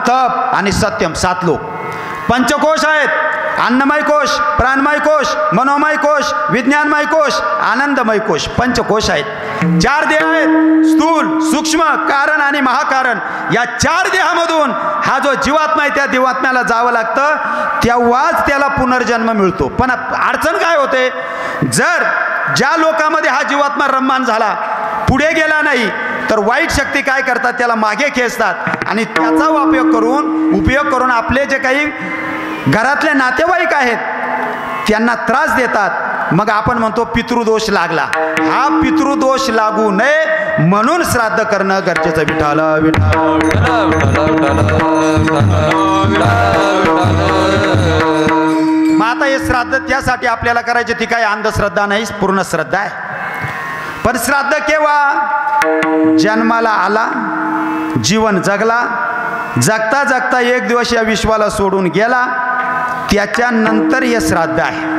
तप आणि सत्यम. 7 लोक. पंचकोश आहेत. अन्नमय कोश, प्राणमय कोश, मनोमय कोश, विज्ञानमय कोश, आनंदमय कोश. पंचकोश आहेत. 4 देह आहेत, स्थूल, सूक्ष्म, कारण आणि महाकारण. या 4 देहामधून हा जो जीवात्मा आहे त्या जीवात्म्याला जावं लागतं, तेव्हाच त्याला पुनर्जन्म मिळतो. पण अडचण काय होते? जर ज्या लोकांमध्ये हा जीवात्मा रम्मान झाला, पुढे गेला नाही, तर वाईट शक्ती काय करतात? त्याला मागे खेचतात आणि त्याचा उपयोग करून आपले जे काही घरातले नातेवाईक आहेत त्यांना त्रास देतात मग आपण म्हणतो पितृदोष लागला. हा पितृदोष लागू नये म्हणून श्राद्ध करणं गरजेचं. विठाल मग आता हे श्राद्ध त्यासाठी आपल्याला करायचे, ती काही अंधश्रद्धा नाही, पूर्ण श्रद्धा आहे. पण श्राद्ध केव्हा? जन्माला आला, जीवन जगला, जगता जगता एक दिवस या विश्वाला सोडून गेला, त्याच्यानंतर हे श्राद्ध आहे.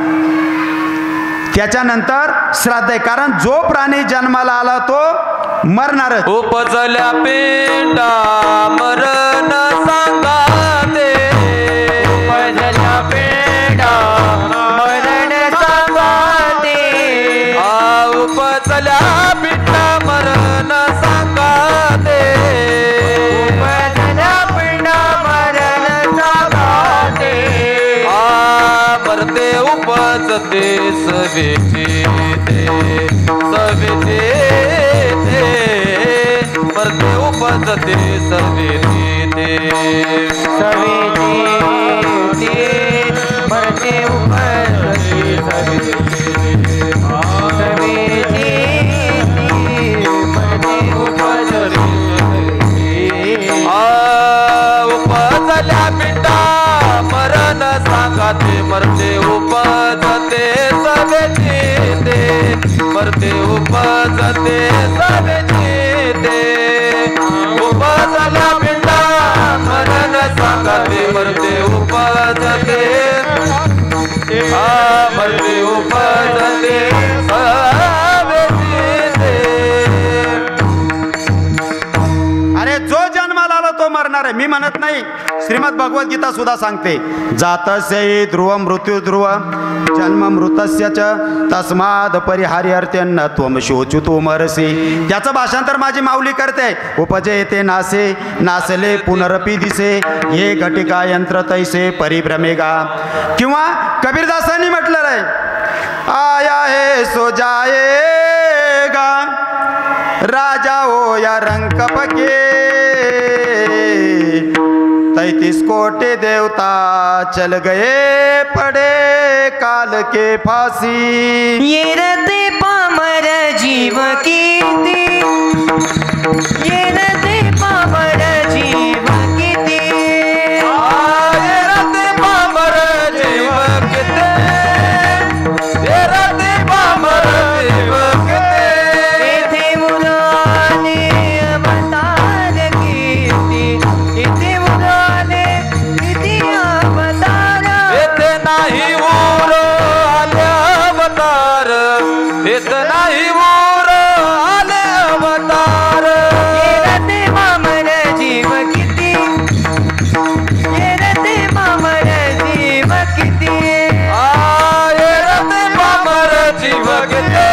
त्याच्यानंतर श्राद्ध आहे. कारण जो प्राणी जन्माला आला तो मरणारच. उपजल्या पेंडा मरण सांगा दे. उपजल्या पेंडा मरण सांगा दे. उपजल्या पेंडा मरण सांगा दे. उपजल्या पेंडा मरण सांगा दे. मरते उपजते सवेचे दे. सवेचे मरते उपजते सवेचे दे. सवेचे दे मरते उपजते सवेचे. सवेचे दे मरते उपजते. उपजल्या पिंडा मरण सांगा ते. मरते उपजते सवेचे दे. मरते उपजते सवेचे दे. उपजल्या पिंडा मरण सांगा ते. मरते उपजते मरते उपजते सवेचे दे. अरे जो जन्माला आला तो मरणार आहे, मी म्हणत नाही. श्रीमद भगवद्गीता सुद्धा सांगते, जातस्य ध्रुव मृत्यू ध्रुव जन्म मृतस्य च तस्माद परिहार्यर्त्यन्न त्वम शोचुतो मरसी. त्याचं भाषांतर माझी माऊली करते. उपजे ते नासे नासले पुनरपी दिसे. हे घटिका यंत्र तैसे परिभ्रमेगा. किंवा कबीरदासांनी म्हटलं आहे, आया हे सो जाएगा राजा हो या रंग पके. 33 कोटि देवता चल गए पड़े काल के फांसी. ये रते पामर जीव कीती. ये रते पामर जीव कीती. ये रते पामर जीव कीती. ये रते पामर जीव कीती. इथे मुलाने अवतार कीती. इथे मुलाने किती अवतार. येथे नाही ऊर आले अवतार. येथे नाही ऊर आले अवतार. ये रते पामर जीव किती. ये रते पामर जीव किती. ये रते पामर जीव कीती.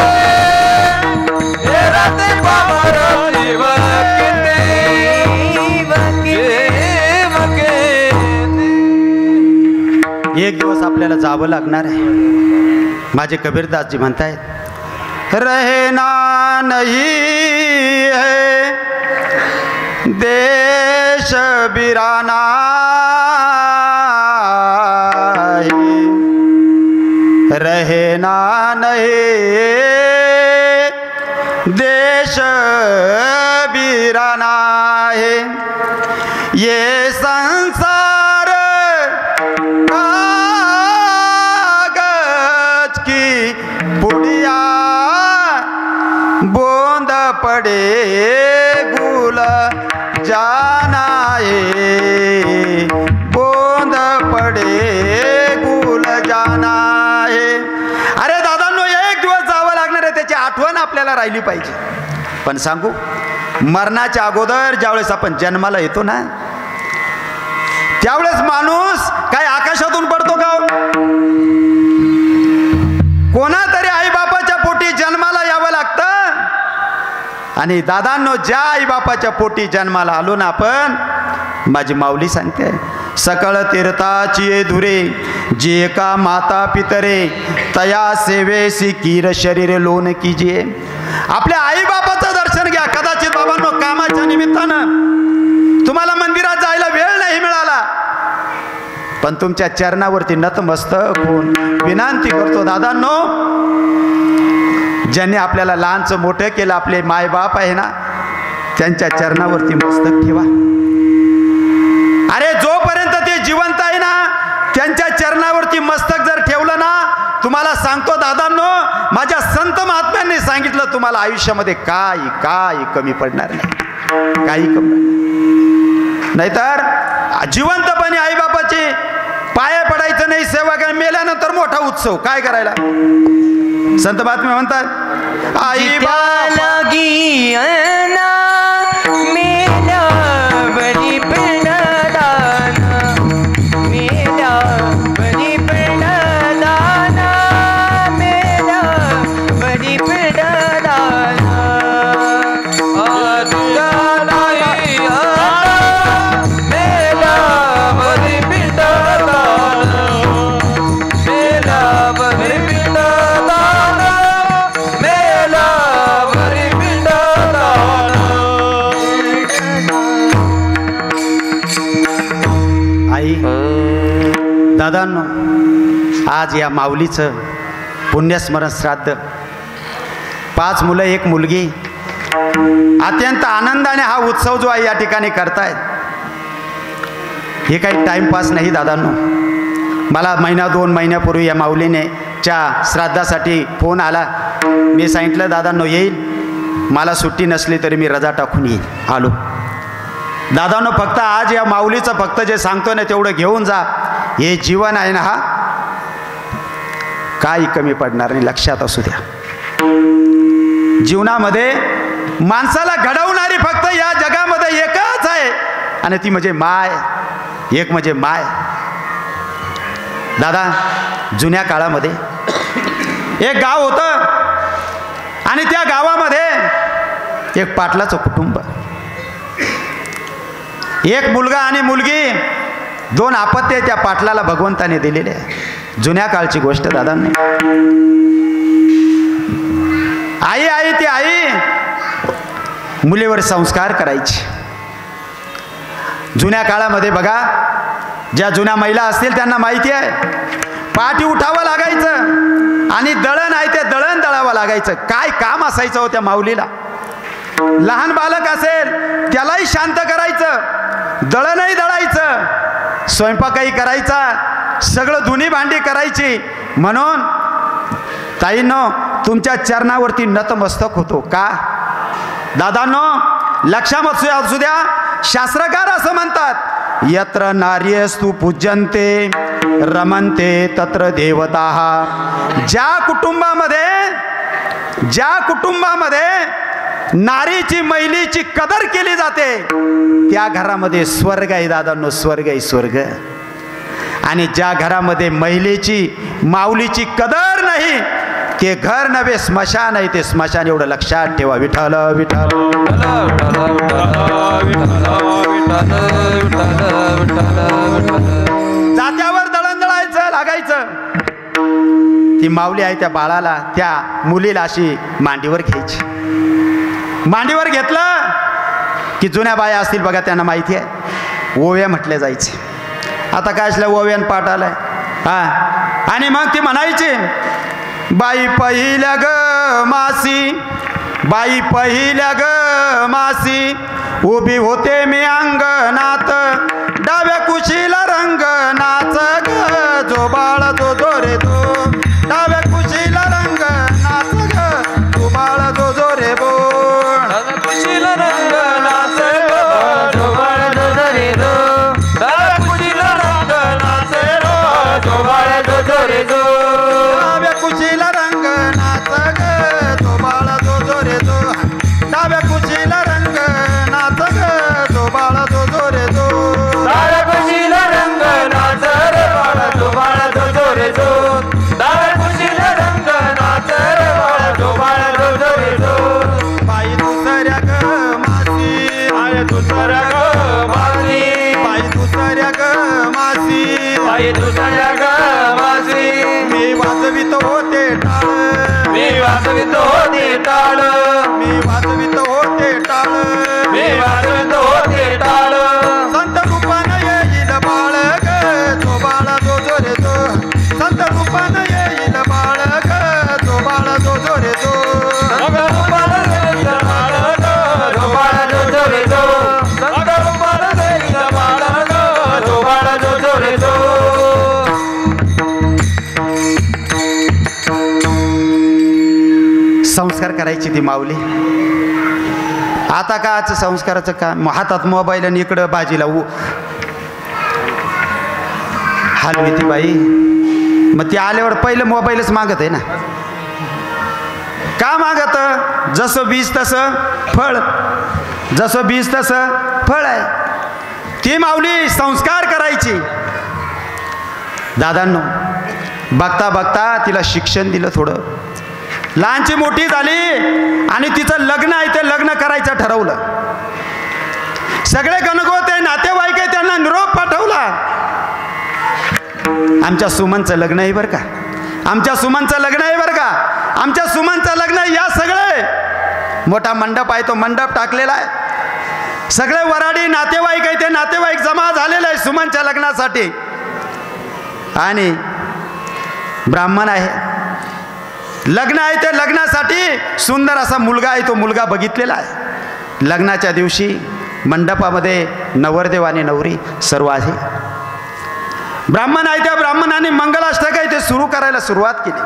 ये रते पामर जीव कीती. जीव कीती. एक दिवस आपल्याला जावं लागणार आहे. माझे कबीरदासजी म्हणतायत, रहना नहीं है देश बिराना है. रहना नहीं देश बिराना है. ये संसार कागज की पुड़िया बूंद पड़े गुल जाना है. बूंद पड़े गुल जाना है. अरे दादांनो, एक दिवस जावं लागणार आहे, त्याची आठवण आपल्याला राहिली पाहिजे. पण सांगू, मरणाच्या अगोदर ज्यावेळेस आपण जन्माला येतो ना, त्यावेळेस माणूस काय आकाशातून पडतो का? कोणातरी आई बापाच्या पोटी जन्माला यावं लागतं. आणि दादांनो, ज्या आई बापाच्या पोटी जन्माला आलो ना आपण, माझी माऊली सांगते, सकळ तीर्थाची धुरे जे का माता पितरे तया सेवेसी कीर शरीर लोन कीजिए. आपल्या आई बापाचं दर्शन घ्या. कदाचित बाबांनो कामाच्या निमित्तानं तुम्हाला मंदिरात जायला वेळ नाही मिळाला, पण तुमच्या चरणावरती नतमस्तक होऊन विनंती करतो, दादांनो ज्यांनी आपल्याला लहानचं मोठं केलं, आपले मायबाप आहे ना, त्यांच्या चरणावरती मस्तक ठेवा. अरे जोपर्यंत ते जिवंत आहे ना, त्यांच्या चरणावरती मस्तक जर ठेवलं ना, तुम्हाला सांगतो दादांनो, माझ्या संत महात्म्यांनी सांगितलं, तुम्हाला आयुष्यामध्ये काही कमी पडणार नाही, काही कमी नाहीतर जिवंतपणे आईबापाची पाया पडायचं नाही, सेवा काय, मेल्यानंतर मोठा उत्सव काय करायला. संत महात्मे म्हणतात, आई लागी अना मेल्या बरी पिंडदान, मेल्या बरी पिंडदान, मेल्या बरी पिंडदान. दादांनो, आज या माऊलीचं पुण्यस्मरण श्राद्ध, 5 मुलं 1 मुलगी, अत्यंत आनंदाने हा उत्सव जो आहे या ठिकाणी करतायत. हे काही टाईमपास नाही दादांनो. मला 1-2 महिन्यापूर्वी या माऊलीने श्राद्धासाठी फोन आला. मी सांगितलं दादांनो येईल, मला सुट्टी नसली तरी मी रजा टाकून येईल. आलो. दादांनो, फक्त आज या माऊलीचं फक्त जे सांगतो ना तेवढं घेऊन जा. हे जीवन आहे ना, हा काही कमी पडणार नाही, लक्षात असू द्या. जीवनामध्ये माणसाला घडवणारी फक्त या जगामध्ये एकच आहे, आणि ती म्हणजे माय. एक म्हणजे माय. दादा, जुन्या काळामध्ये एक गाव होतं, आणि त्या गावामध्ये एक पाटलाचं कुटुंब, एक मुलगा आणि मुलगी, 2 अपत्य त्या पाटलाला भगवंताने दिलेले आहे. जुन्या काळची गोष्ट दादांनी. आई ती आई मुलीवर संस्कार करायची. जुन्या काळामध्ये बघा, ज्या जुन्या महिला असतील त्यांना माहिती आहे, पाठी उठावं लागायचं आणि दळण आहे ते दळण दळावं लागायचं. काय काम असायचं हो त्या माऊलीला. लहान बालक असेल त्यालाही शांत करायचं, दळणही दळायचं, स्वयंपाकही करायचा, सगळं धुणी भांडी करायची. म्हणून ताईंनो, तुमच्या चरणावरती नतमस्तक होतो का. दादांनो, लक्षात असू द्या, शास्त्रकार असं म्हणतात, यत्र नार्यस्तु पूज्यन्ते रमन्ते तत्र देवताः. ज्या कुटुंबामध्ये नारीची महिलेची कदर केली जाते त्या घरामध्ये स्वर्ग आहे दादांनो, स्वर्ग आहे, स्वर्ग. आणि ज्या घरामध्ये महिलेची माऊलीची कदर नाही ते घर नव्हे, स्मशान आहे ते स्मशान. एवढं लक्षात ठेवा. विठ्ठल विठ्ठल. जात्यावर दळण दळायचं लागायचं. ती माऊली आहे त्या बाळाला, त्या मुलीला अशी मांडीवर घ्यायची. मांडीवर घेतलं की जुन्या बाया असतील बघा, त्यांना माहिती आहे, ओव्या म्हटले जायचे. आता काय असलं, ओव्यान पाठ आलाय. आणि मग ती म्हणायची, बाई पहिल्या ग मासी, बाई पहिल्या ग मासी, उभी होते मी अंगणात, डाव्या कुशीला रंग नाच ग, जो बाळ जो जोरे तो, डाव्या कुशीला रंग नाच ग, जो बाळ जो जोरे बोल, डाव्या कुशीला रंग नाच ग, जो बाळ जो जोरे दो, डाव्या कुशीला रंग नाच ग, जो बाळ जो जोरे दो, डाव्या कुशीला रंग नाच ग, जो बाळ जो जोरे दो, डाव्या कुशीला रंग नाच ग, जो बाळ जो जोरे दो, डाव्या कुशीला रंग नाच रे बाळ, जो बाळ जो जोरे दो, डाव्या कुशीला रंग नाच रे बाळ, जो बाळ जो जोरे दो. बाई दुसऱ्या ग मासी, बाई दुसऱ्या ग मासी, बाई दुसऱ्या ग मासी, बाई दुसऱ्या ग मासी, मी वाजवित होते टाळ, मी वाजवित होते टाळ, मी वाजवित होते टाळ, मी वाजवित होते टाळ. संत रूपानं येईल बाळ ग, जो बाळ जो जोरे तो, संत रूपानं येईल बाळ ग, जो बाळ जो जोरे तो. संस्कार करायची ती माऊली. आता काच संस्काराचं का हातात मोबाईल आणि इकडं बाजीला हलवी ती बाई. मग ती आल्यावर पहिलं मोबाईलच मागत आहे ना. का मागत? जसं बीज तसं फळ, जसं बीज तसं फळ आहे. ती माऊली संस्कार करायची. दादांनो, बघता बघता तिला शिक्षण दिलं थोडं. लहानची मोठी झाली आणि तिचं लग्न आहे ते लग्न करायचं ठरवलं. सगळे गणगोते नातेवाईक आहे त्यांना निरोप पाठवला. आमच्या सुमनचं लग्न आहे बरं का, आमच्या सुमनचं लग्न आहे बरं का, आमच्या सुमनचं लग्न. या सगळे मोठा मंडप आहे, तो मंडप टाकलेला आहे. सगळे वराडी नातेवाईक आहे ते नातेवाईक जमा झालेले आहे सुमनच्या लग्नासाठी. आणि ब्राह्मण आहे, लग्न आहे ते लग्नासाठी सुंदर असा मुलगा आहे, तो मुलगा बघितलेला आहे. लग्नाच्या दिवशी मंडपामध्ये नवरदेव आणि नवरी सर्व आहे. ब्राह्मण आहे त्या ब्राह्मणाने मंगलाष्टक आहे ते सुरू करायला सुरुवात केली.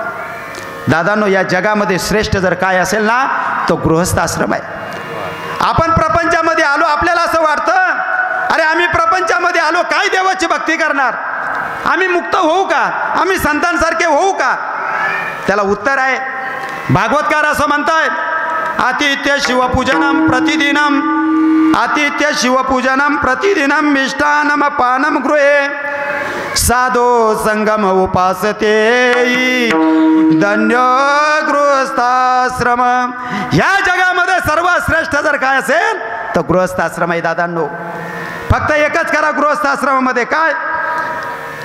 दादांनो, या जगामध्ये श्रेष्ठ जर काय असेल ना तो गृहस्थ आश्रम आहे. आपण प्रपंचामध्ये आलो, आपल्याला असं वाटतं अरे आम्ही प्रपंचामध्ये आलो, काय देवाची भक्ती करणार, आम्ही मुक्त होऊ का, आम्ही संतांसारखे होऊ का? त्याला उत्तर आहे, भागवतकार असं म्हणतायत, आतिथ्य शिवपूजनम प्रतिदिनम, आतिथ्य शिवपूजनम प्रतिदिनम मिष्टानम पानम गृहे साधो संगम उपासते धन्य गृहस्थाश्रम. ह्या जगामध्ये सर्वात श्रेष्ठ जर काय असेल तर गृहस्थाश्रम आहे. दादांनो, फक्त एकच करा गृहस्थाश्रमामध्ये, काय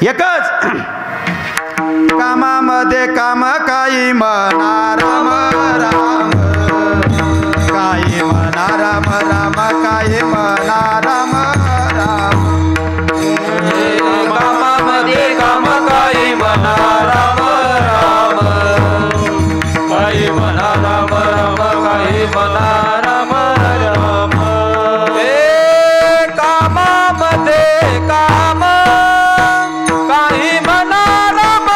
एकच, कामामध्ये काम काही म्हणा राम राम, काही म्हणा राम राम, काही म्हणा राम राम. कामामध्ये काम काही म्हणा राम राम, काही म्हणा राम राम, काही म्हणा राम राम. हे कामामध्ये काम काही म्हणा राम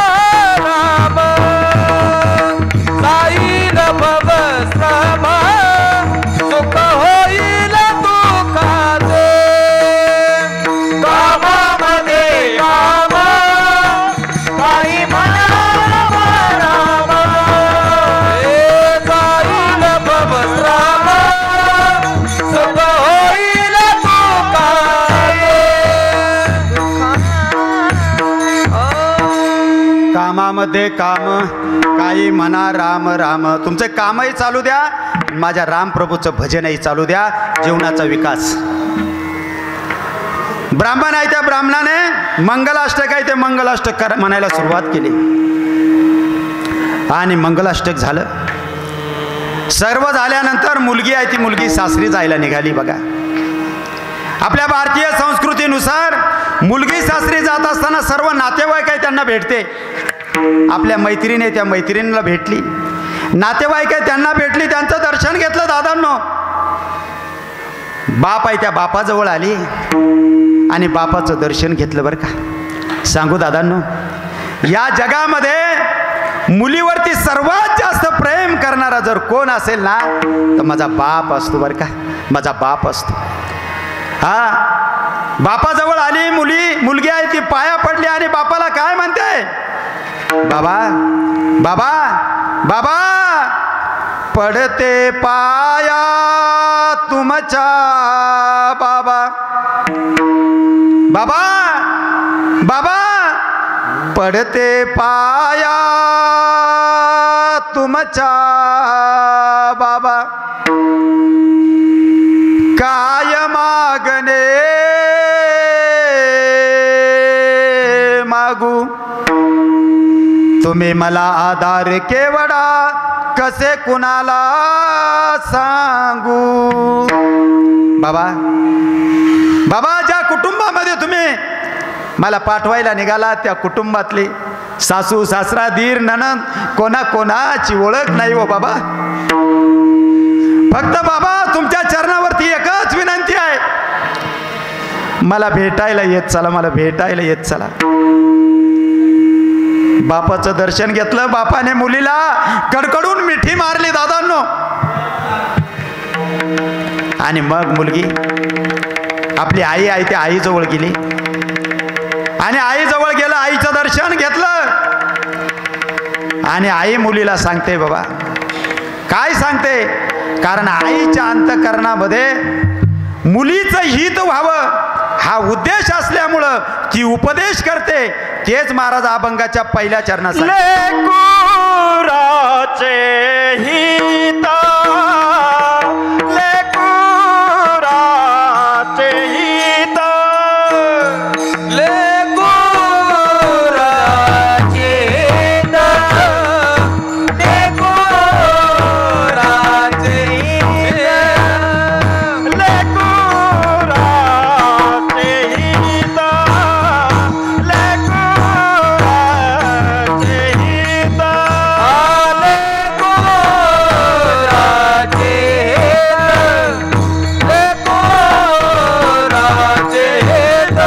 राम, जाईल भवश्रम सुख होईल दुःखाचे. कामामध्ये काम काही म्हणा राम राम, हे जाईल भवश्रम सुख होईल दुःखाचे. कामामध्ये काम काही म्हणा राम राम. तुमचं कामही चालू द्या, माझ्या रामप्रभूचं भजनही चालू द्या. जीवनाचा विकास. ब्राह्मण आहे त्या ब्राह्मणाने मंगलाष्टक आहे ते मंगलाष्टक म्हणायला सुरुवात केली आणि मंगलाष्टक झालं. सर्व झाल्यानंतर मुलगी आहे ती मुलगी सासरी जायला निघाली. बघा, आपल्या भारतीय संस्कृतीनुसार मुलगी सासरी जात असताना सर्व नातेवाईक आहे त्यांना भेटते. आपल्या मैत्रिणी त्या मैत्रिणीला भेटली, नातेवाईक आहे त्यांना भेटली, त्यांचं दर्शन घेतलं. दादांनो, बाप आहे त्या बापाजवळ आली आणि बापाचं दर्शन घेतलं. बरं का सांगू दादांनो, या जगामध्ये मुलीवरती सर्वात जास्त प्रेम करणारा जर कोण असेल ना तर माझा बाप असतो. बरं का, माझा बाप असतो. हा, बापाजवळ आली मुलगी आहे ती, पाया पडली आणि बापाला काय म्हणते, बाबा बाबा बाबा, पडते पाया तुमच्या बाबा, बाबा बाबा, पडते पाया तुमच्या बाबा, काय मागणे मागू, तुम्ही मला आधार केवढा कसे कुणाला सांगू. बाबा बाबा, ज्या कुटुंबामध्ये तुम्ही मला पाठवायला निघाला त्या कुटुंबातली सासू सासरा दीर नणंद कोणाची ओळख नाही हो बाबा. फक्त बाबा तुमच्या चरणावरती एकच विनंती आहे, मला भेटायला येत चला, मला भेटायला येत चला. बापाचं दर्शन घेतलं, बापाने मुलीला कडकडून मिठी मारली दादांनो. आणि मग मुलगी आपली आई आहे त्या आईजवळ गेली आणि आईजवळ गेलं, आईचं दर्शन घेतलं. आणि आई मुलीला सांगते, बाबा काय सांगते, कारण आईच्या अंतःकरणामध्ये मुलीचं हित व्हावं हा उद्देश असल्यामुळं ती उपदेश करते. तेच महाराज अभंगाच्या पहिल्या चरणात लेकुराचे हित, लेकुराचे हित, लेकुराचे हित, लेकुराचे हित, लेकुराचे हित, लेकुराचे हित, लेकुराचे हित,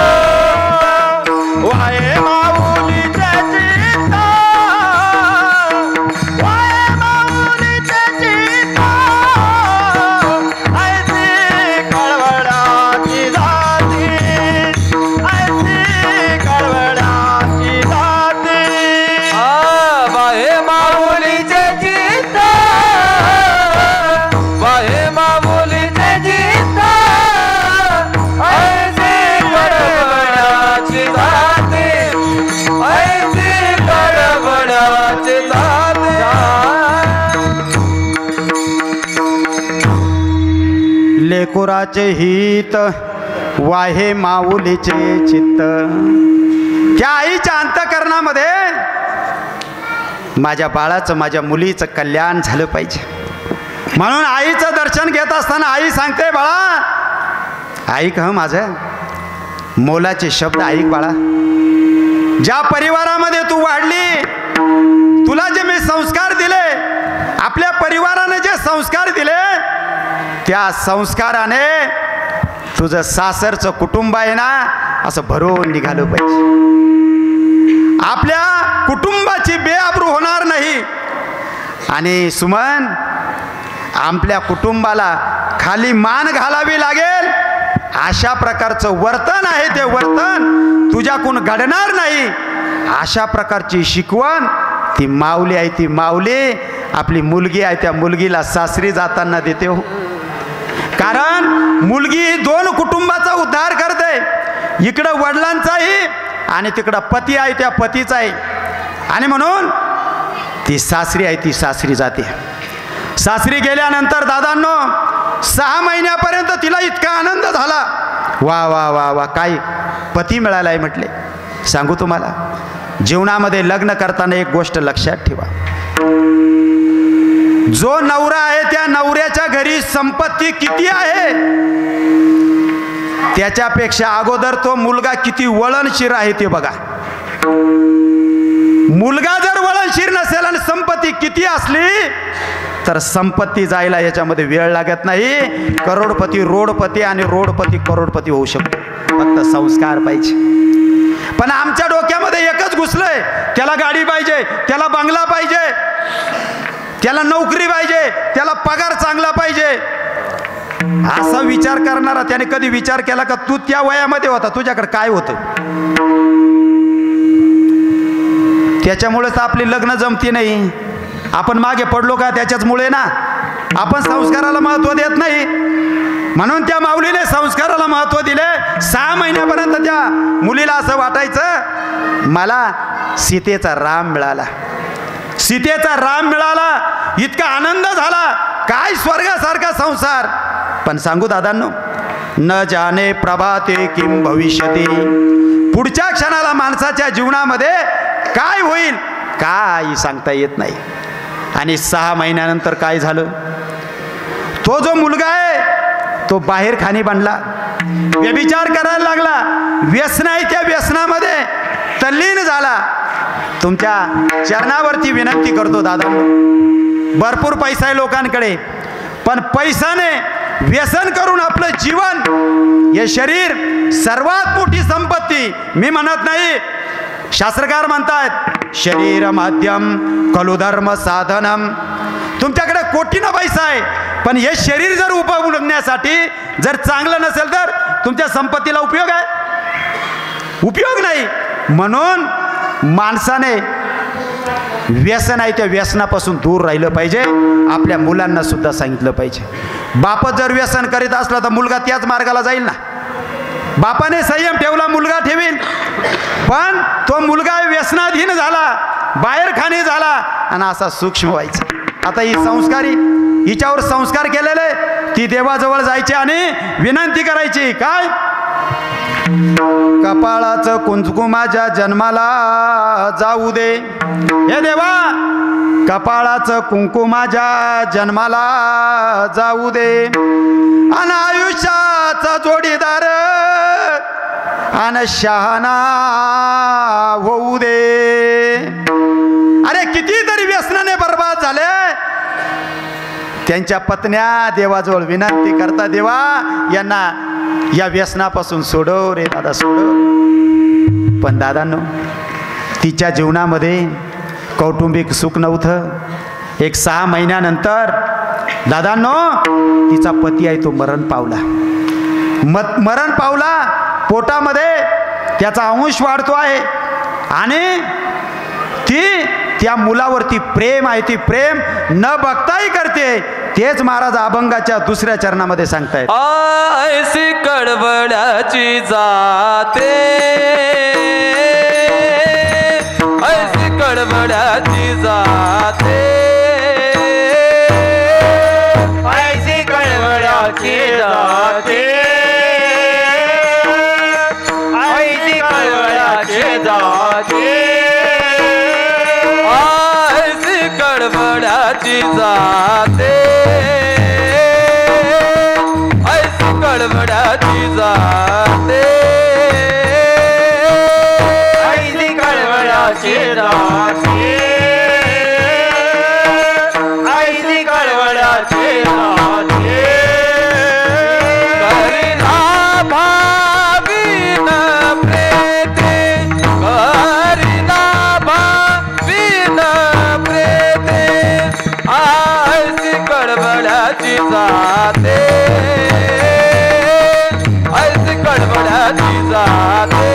वाये माऊलीचे चित्त, वाये माऊलीचे चित्त, ऐसी कळवळाची जाती, ऐसी कळवळाची जाती. वाहे माऊलीचे चित्त, वाहे माऊलीचे चित्त, ऐसे कडवडाची जाते, ऐसे कडवडाची जाते. लेकुराचे हित वाहे माऊलीचे चित्त. त्या आईच्या अंतःकरणामध्ये माझ्या बाळाचं, माझ्या मुलीचं कल्याण झालं पाहिजे. म्हणून आईचं दर्शन घेत असताना आई सांगते, बाळा ऐक हं माझं, मोलाचे शब्द ऐक बाळा. ज्या परिवारामध्ये तू वाढली, तुला जे मी संस्कार दिले, आपल्या परिवाराने जे संस्कार दिले, त्या संस्काराने तुझं सासरचं कुटुंब आहे ना असं भरून निघालं पाहिजे. आपल्या कुटुंबाची बेआबरू होणार नाही. आणि सुमन, आपल्या कुटुंबाला खाली मान घालावी लागेल अशा प्रकारचं वर्तन आहे, ते वर्तन तुझ्याकडून घडणार नाही. अशा प्रकारची शिकवण ती माऊली आहे. ती माऊली आपली मुलगी आहे, त्या मुलगीला सासरी जाताना देते हो. कारण मुलगी दोन कुटुंबाचा उद्धार करते, इकडं वडिलांचाही आणि तिकडं पती आहे त्या पतीचाही. आणि म्हणून ती सासरी आहे, ती सासरी जाते. सासरी गेल्यानंतर दादांनो 6 महिन्यापर्यंत तिला इतका आनंद झाला, वा वा वा वा काय पती मिळाला आहे म्हटले. सांगू तुम्हाला, जीवनामध्ये लग्न करताना एक गोष्ट लक्षात ठेवा, जो नवरा आहे त्या नवऱ्याच्या घरी संपत्ती किती आहे त्याच्यापेक्षा अगोदर तो मुलगा किती वळणशीर आहे ते बघा. मुलगा जर वळणशीर नसेल आणि संपत्ती किती असली तर संपत्ती जायला याच्यामध्ये वेळ लागत नाही. करोडपती रोडपती आणि रोडपती करोडपती होऊ शकतो, फक्त संस्कार पाहिजे. पण आमच्या डोक्यामध्ये एकच घुसलंय, त्याला गाडी पाहिजे, त्याला बंगला पाहिजे, त्याला नोकरी पाहिजे, त्याला पगार चांगला पाहिजे. असा विचार करणारा त्याने कधी विचार केला का तू त्या वयामध्ये होता, तुझ्याकडे काय होतं? त्याच्यामुळेच आपली लग्न जमती नाही. आपण मागे पडलो का त्याच्याचमुळे ना, आपण संस्काराला महत्त्व देत नाही. म्हणून त्या माऊलीने संस्काराला महत्त्व दिले. 6 महिन्यापर्यंत त्या मुलीला असं वाटायचं मला सीतेचा राम मिळाला, सीतेचा राम मिळाला, इतका आनंद झाला, काय स्वर्गासारखा संसार. पण सांगू दादांनो, न जाने प्रभाते किम भविष्यती, पुढच्या क्षणाला माणसाच्या जीवनामध्ये काय होईल काय सांगता येत नाही. आणि 6 महिन्यानंतर काय झालं, तो जो मुलगा आहे तो बाहेर खाणी बांधला, व्यभिचार करायला लागला, व्यसन आहे त्या व्यसनामध्ये तल्लीन झाला. तुमच्या चरणावरती विनंती करतो दादा, भरपूर पैसा आहे लोकांकडे, पण पैसाने व्यसन करून आपलं जीवन, हे शरीर सर्वात मोठी संपत्ती मी म्हणत नाही, शास्त्रकार म्हणतात शरीर माध्यम खलु धर्म साधनम. तुमच्याकडे कोटीनं पैसा आहे, पण हे शरीर जर उपभोगण्यासाठी जर चांगलं नसेल तर तुमच्या संपत्तीला उपयोग आहे? उपयोग नाही. म्हणून माणसाने व्यसन आहे त्या व्यसनापासून दूर राहिलं पाहिजे. आपल्या मुलांना सुद्धा सांगितलं पाहिजे. बापच जर व्यसन करीत असला तर मुलगा त्याच मार्गाला जाईल ना. बापाने संयम ठेवला, मुलगा ठेवील. पण तो मुलगा व्यसनाधीन झाला, बाहेर खाणे झाला आणि असा सूक्ष्म व्हायचा. आता ही संस्कारी, हिच्यावर संस्कार केलेले, ती देवाजवळ जायची आणि विनंती करायची. काय? कपाळाचं कुंकू माझ्या जन्माला जाऊ दे. हे देवा, कपाळाचं कुंकू माझ्या जन्माला जाऊ दे. आणि आयुष्याचा जोडीदार आणि शहाणा होऊ दे. अरे कितीतरी व्यसनाने बर्बाद झाले. त्यांच्या पत्न्या देवाजवळ विनंती करता, देवा यांना या व्यसनापासून सोडव रे दादा, सोडव. पण दादांनो, तिच्या जीवनामध्ये कौटुंबिक सुख नव्हतं. एक 6 महिन्यानंतर दादांनो तिचा पती आहे तो मरण पावला. मरण पावला. पोटामध्ये त्याचा अंश वाढतो आहे आणि ती त्या मुलावरती प्रेम आहे, ती प्रेम न बघताही करते. तेच महाराज अभंगाच्या 2ऱ्या चरणामध्ये सांगतायत. ऐसी कडवडाची जाते, ऐसी कडवडाची जाते, ऐसी कडवडाची जाते, ऐसी कडवडाची जाते, ऐसी कडवडाची जाते, ऐसी कडवडाची जाते, ऐसी कडवडाची जाते, ऐसी कडवडाची जाते. करीना भावीन प्रेते, करीना भावीन प्रेते, ऐसी कडवडाची जाते, ऐसी कडवडाची जाते.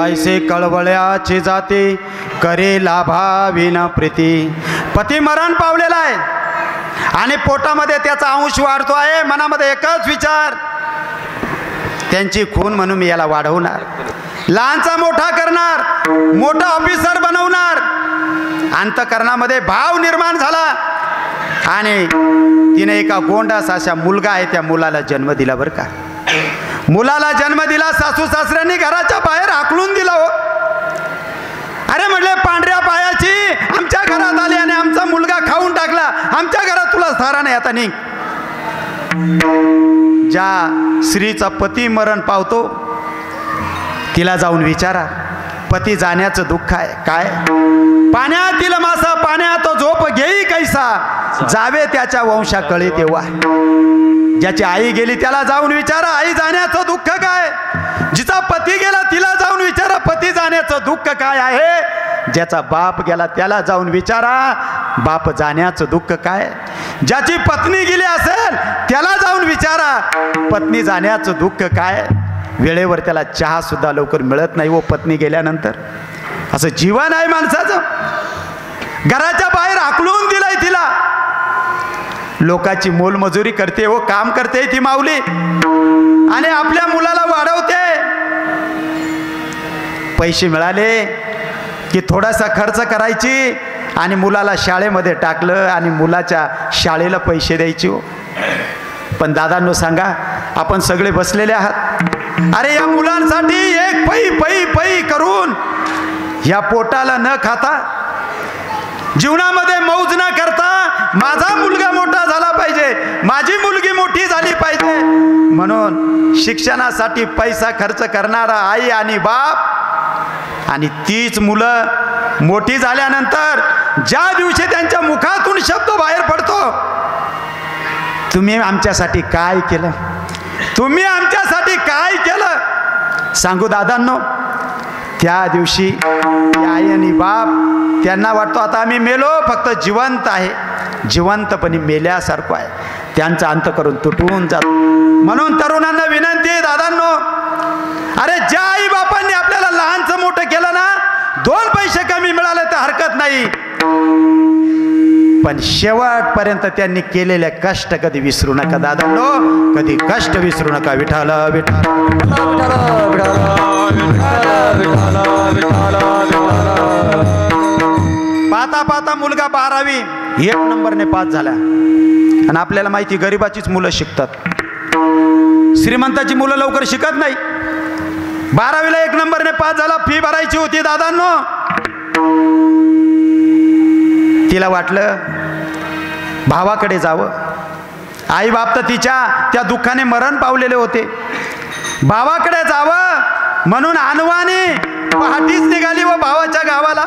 ऐसे कळवळ्याची जाते करे लाभाविन प्रीती. पती मरण पावलेला आहे आणि पोटामध्ये त्याचा अंश वाढतो आहे. मनामध्ये एकच विचार, त्यांची खून म्हणून मी याला वाढवणार, लहानचा मोठा करणार, मोठा ऑफिसर बनवणार. अंतःकरणामध्ये भाव निर्माण झाला आणि तिने एका गोंडास अशा मुलगा आहे त्या मुलाला जन्म दिला. बरं का, मुलाला जन्म दिला. सासू सासऱ्यांनी घराच्या बाहेर हाकलून दिला. हो, अरे म्हटले पांढऱ्या पायाची आमच्या घरात आली आणि आमचा मुलगा खाऊन टाकला, आमच्या घरात तुला स्थारा नाही, आता निघ. ज्या स्त्रीचा पती मरण पावतो तिला जाऊन विचारा, पती जाण्याचं दुःख आहे काय? पाण्यातील मासा पाण्यात झोप घेई कैसा, जावे त्याच्या वंशा कळे तेव्हा. ज्याची आई गेली त्याला जाऊन विचारा आई जाण्याचं दुःख काय. जिचा पती गेला तिला जाऊन विचारा पती जाण्याचं दुःख काय आहे. ज्याचा बाप गेला त्याला जाऊन विचारा बाप जाण्याचं दुःख काय. ज्याची पत्नी गेली असेल त्याला जाऊन विचारा पत्नी जाण्याचं दुःख काय. वेळेवर त्याला चहा सुद्धा लवकर मिळत नाही व पत्नी गेल्यानंतर. असं जीवन आहे माणसाचं. घराच्या बाहेर हाकलून दिलंय तिला. लोकाची मोलमजुरी करते व काम करते ती माऊली आणि आपल्या मुलाला वाढवते. पैसे मिळाले की थोडासा खर्च करायची आणि मुलाला शाळेमध्ये टाकलं आणि मुलाच्या शाळेला पैसे द्यायचे. हो, पण दादांनो सांगा, आपण सगळे बसलेले आहात. अरे या मुलांसाठी एक पै पै पै करून या पोटाला न खाता, जीवनामध्ये मौज न करता माझा मुलगा मोठा झाला पाहिजे, माझी मुलगी मोठी झाली पाहिजे, म्हणून शिक्षणासाठी पैसा खर्च करणारा आई आणि बाप, आणि तीच मुलं मोठी झाल्यानंतर ज्या दिवशी त्यांच्या मुखातून शब्द बाहेर पडतो, तुम्ही आमच्यासाठी काय केलं, तुम्ही आमच्यासाठी काय केलं, सांगू दादांनो, त्या दिवशी आई आणि बाप त्यांना वाटतो आता आम्ही मेलो, फक्त जिवंत आहे, जिवंतपणी मेल्यासारखं आहे, त्यांचा अंत करून तुटून जातो. म्हणून तरुणांना विनंती आहे दादांनो, अरे ज्या आई बापांनी आपल्याला लहानचं मोठं केलं ना, 2 पैसे कमी मिळाले तर हरकत नाही, पण शेवटपर्यंत त्यांनी केलेले कष्ट कधी विसरू नका दादांनो, कधी कष्ट विसरू नका. विठ्ठल पाहता पाहता मुलगा 12वी 1 नंबरने पास झाला. आणि आपल्याला माहिती गरिबाचीच मुलं शिकतात, श्रीमंताची मुलं लवकर शिकत नाही. 12वीला 1 नंबरने पास झाला. फी भरायची होती दादांनो. तिला वाटलं भावाकडे जावं. आई बाप तर तिच्या त्या दुःखाने मरण पावलेले होते. भावाकडे जावं म्हणून अनवाणी पहाटीच निघाली व भावाच्या गावाला.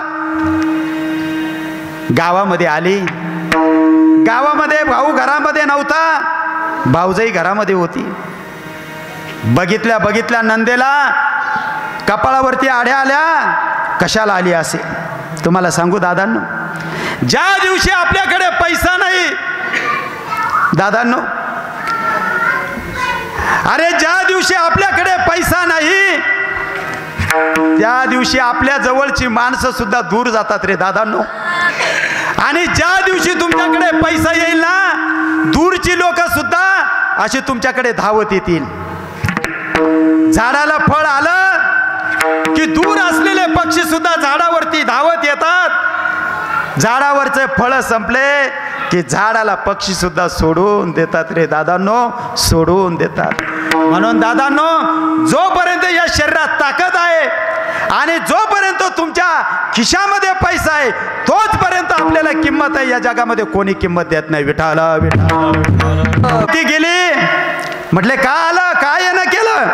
गावामध्ये आली. गावामध्ये भाऊ घरामध्ये नव्हता, भाऊजाई घरामध्ये होती. बघितल्या बघितल्या नंदेला कपाळावरती आड्या आल्या. कशाला आली असे तुम्हाला सांगू दादांनो, ज्या दिवशी आपल्याकडे पैसा नाही दादांनो, अरे ज्या दिवशी आपल्याकडे पैसा नाही त्या दिवशी आपल्या जवळची माणसं सुद्धा दूर जातात रे दादांनो. आणि ज्या दिवशी तुमच्याकडे पैसा येईल ना, दूरची लोक सुद्धा अशी तुमच्याकडे धावत येतील. झाडाला फळ आलं की दूर असलेले पक्षी सुद्धा झाडावरती धावत येतात. झाडावरचे फळ संपले की झाडाला पक्षी सुद्धा सोडून देतात रे दादांनो, सोडून देतात. म्हणून दादांनो, जोपर्यंत या शरीरात ताकद आहे आणि जोपर्यंत तुमच्या खिशामध्ये पैसा आहे तोचपर्यंत आपल्याला किंमत आहे. या जगामध्ये कोणी किंमत देत नाही. विठ्ठल विठ्ठल. ती गेली. म्हटले का आलं, काय येणं केलं,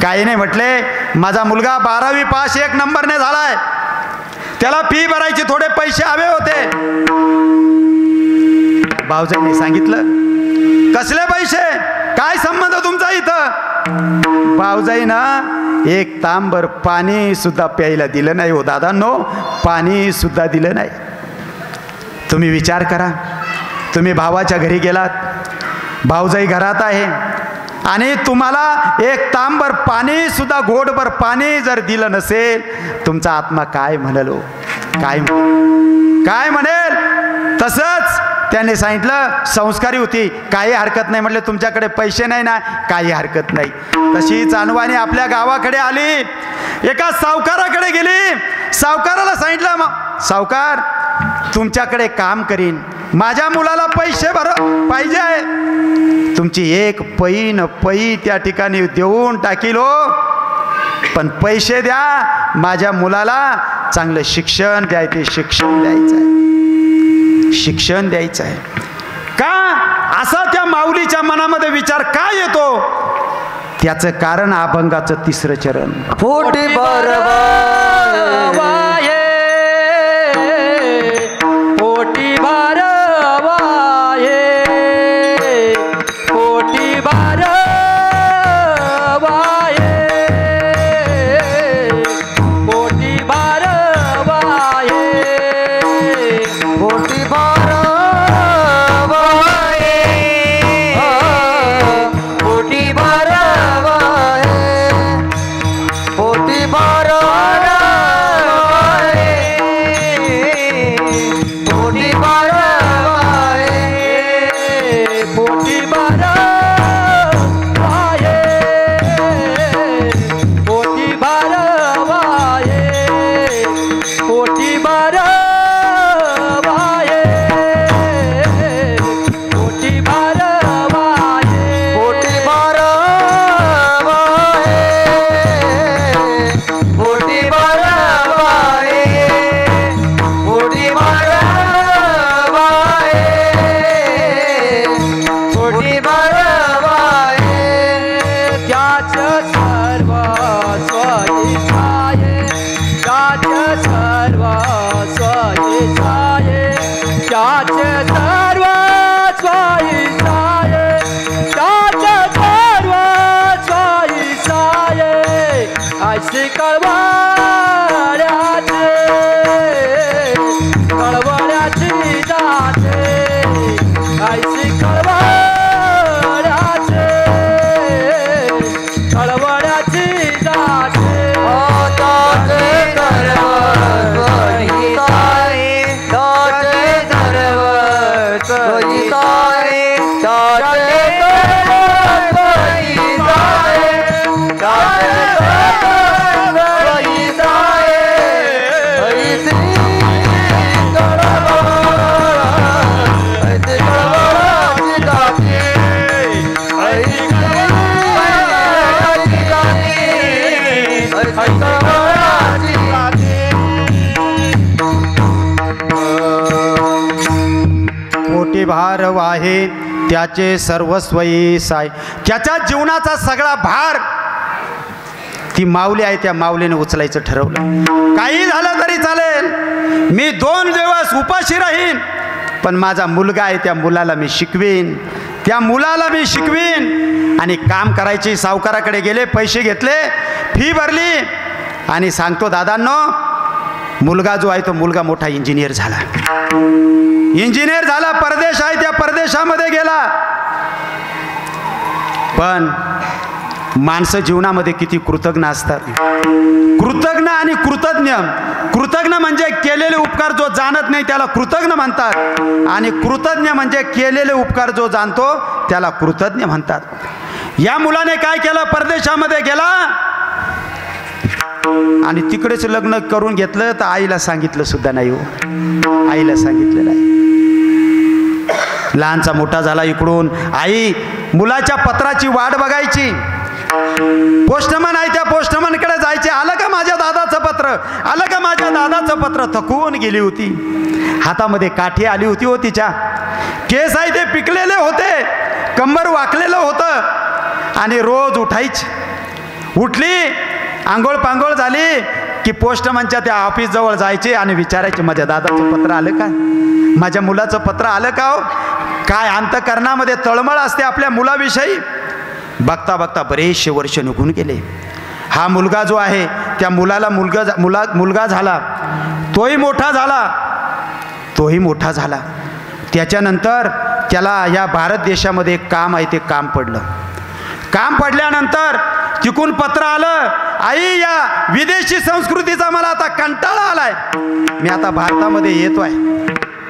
काही नाही. म्हटले माझा मुलगा 12वी पास 1 नंबरने झालाय, त्याला फी भरायची, थोडे पैसे हवे होते. भाऊजाईने सांगितलं कसले पैसे, काय संबंध तुमचा इथं. भाऊजाईनं 1 तांबर पाणी सुद्धा प्यायला दिलं नाही हो दादांनो, पाणी सुद्धा दिलं नाही. तुम्ही विचार करा, तुम्ही भावाच्या घरी गेलात, भाऊजाई घरात आहे आणि तुम्हाला 1 तांबर पाणी सुद्धा, घोटभर पाणी जर दिलं नसेल, तुमचा आत्मा काय म्हणेल हो, काय म्हणेल. तसंच त्याने सांगितलं, संस्कारी होती, काही हरकत नाही. म्हटले तुमच्याकडे पैसे नाही ना, काही हरकत नाही. तशीच अनवाणी आपल्या गावाकडे आली. एका सावकाराकडे गेली. सावकाराला सांगितलं, सावकार तुमच्याकडे काम करीन, माझ्या मुलाला पैसे पाहिजे, तुमची 1 पै न पै त्या ठिकाणी देऊन टाकील हो, पण पैसे द्या, माझ्या मुलाला चांगलं शिक्षण द्यायचे, शिक्षण द्यायचं आहे, शिक्षण द्यायचं आहे. का असा त्या माऊलीच्या मनामध्ये विचार का येतो, त्याचं कारण अभंगाचं 3रं चरण. पोटी भरवाये, पोटी भरवाये, पोटी भरवाये, पोटी भरवाये, पोटी भरवाये, पोटी भरवाये, पोटी भरवाये. आहे त्याचे सर्वस्वई साय. त्याच्या जीवनाचा सगळा भार ती माऊली आहे त्या माऊलीने उचलायचं ठरवलं. काही झालं तरी चालेल, मी 2 दिवस उपाशी राहीन, पण माझा मुलगा आहे त्या मुलाला मी शिकवीन, त्या मुलाला मी शिकवीन. आणि काम करायची. सावकाराकडे गेले, पैसे घेतले, फी भरली आणि सांगतो दादांनो, मुलगा जो आहे तो मुलगा मोठा इंजिनियर झाला. इंजिनियर झाला, परदेश आहे त्या परदेशामध्ये गेला. पण माणसं जीवनामध्ये किती कृतज्ञ असतात. कृतज्ञ आणि कृतज्ञ. कृतज्ञ म्हणजे केलेले उपकार जो जाणत नाही त्याला कृतज्ञ म्हणतात, आणि कृतज्ञ म्हणजे केलेले उपकार जो जाणतो त्याला कृतज्ञ म्हणतात. या मुलाने काय केलं, परदेशामध्ये गेला आणि तिकडेच लग्न करून घेतलं. तर आईला सांगितलं सुद्धा नाही हो, आईला सांगितलं नाही. लहानचा मोठा झाला. इकडून आई मुलाच्या पत्राची वाट बघायची. पोस्टमन आहे त्या पोस्टमनकडे जायचे. आलं का माझ्या दादाचं पत्र, आलं का माझ्या दादाचं पत्र. थकून गेली होती, हातामध्ये काठी आली होती हो तिच्या. केस आहे ते पिकलेले होते, कंबर वाकलेलं होतं, आणि रोज उठायची. उठली, आंघोळ पांघोळ झाली की पोस्टमनच्या त्या ऑफिसजवळ जायचे आणि विचारायचे माझ्या दादाचं पत्र आलं का, माझ्या मुलाचं पत्र आलं का हो. काय अंतःकरणामध्ये तळमळ असते आपल्या मुलाविषयी. बघता बघता बरेचसे वर्ष निघून गेले. हा मुलगा जो आहे त्या मुलाला मुलगा झाला, तोही मोठा झाला. त्याच्यानंतर त्याला या भारत देशामध्ये एक काम आहे ते काम पडलं. काम पडल्यानंतर तिकून पत्र आलं, आई या विदेशी संस्कृतीचा मला आता कंटाळा आलाय, मी आता भारतामध्ये येतोय.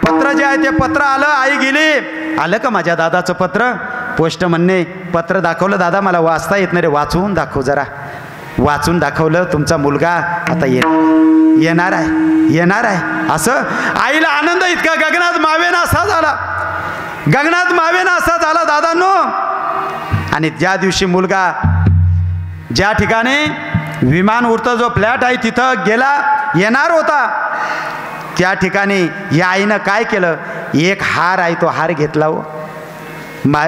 पत्र जे आहे ते पत्र आलं. आई गेली, आलं का माझ्या दादाचं पत्र. पोस्टमनने पत्र दाखवलं. दादा मला वाचता येत नाही रे, वाचून दाखव जरा. वाचून दाखवलं. तुमचा मुलगा आता येणार आहे. असं आईला आनंद इतका गगनात मावेनासा झाला दादांनो. आणि ज्या दिवशी मुलगा ज्या ठिकाणी विमान उडतं जो फ्लॅट आहे तिथं येणार होता, त्या ठिकाणी या आईनं काय केलं, एक हार आहे तो हार घेतला हो.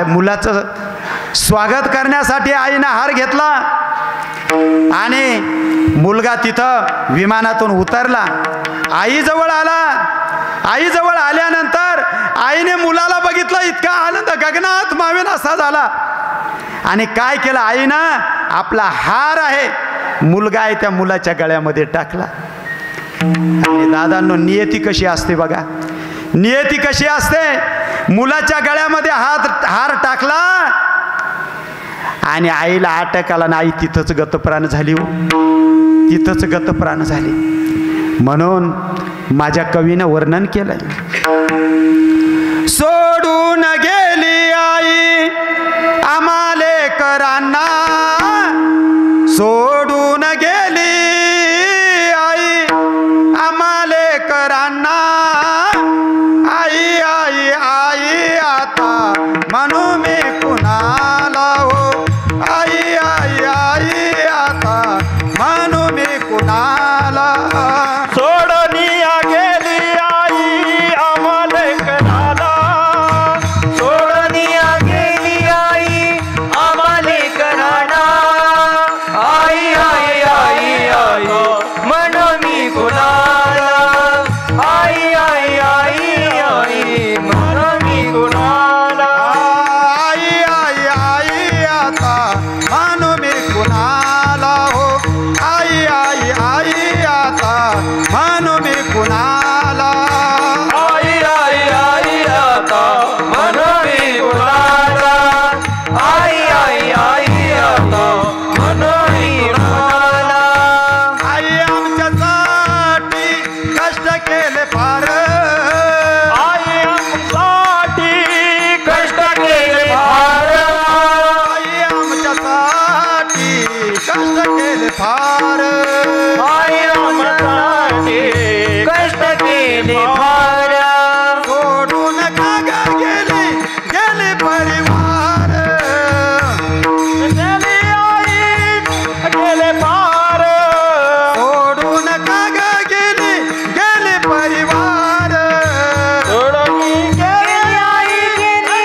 मुलाचं स्वागत करण्यासाठी आईनं हार घेतला. आणि मुलगा तिथं विमानातून उतरला, आईजवळ आल्यानंतर आईने मुलाला बघितलं. इतका आनंद गगनात मावेनासा झाला. आणि काय केलं आईनं, आपला हार आहे मुलगा आहे त्या मुलाच्या गळ्यामध्ये टाकला. आणि दादांनो, नियती कशी असते बघा, नियती कशी असते. मुलाच्या गळ्यामध्ये हार टाकला आणि आईला अटॅक आला. आई तिथंच गतप्राण झाली हो, तिथंच गतप्राण झाली. म्हणून माझ्या कवीनं वर्णन केलंय. सोडून गेली आई आम्हाले करांना, सोडून गेली आई आम्हाले करांना. आई आई आई आता म्हणू मी कुणाला हो, आई आई आई आता म्हणू मी कुणाला. सोडनिया गेली आई आम्हाले कराला, सोडनिया गेली आई आम्हाले कराला. आई आई आई आई म्हणू मी कुणाला, आई आई आई आई म्हणू मी कुणाला. आई आई आई आता म्हणू मी कुणाला हो, आई आई आई आता म्हणू मी कुणाला. आई आई आई आता म्हणू मी कुणाला, आई आई आई आता म्हणू मी कुणाला. आई आमच्यासाठी कष्ट केले फार, आई आमच्यासाठी कष्ट केले फार, आई आमच्यासाठी कष्ट केले फार. आई आमच्यासाठी कष्ट केले फार. सोडून का ग गेली परिवार, गेली आई गेले फार, सोडून का ग गेली परिवार. सोडून गेली आई गेली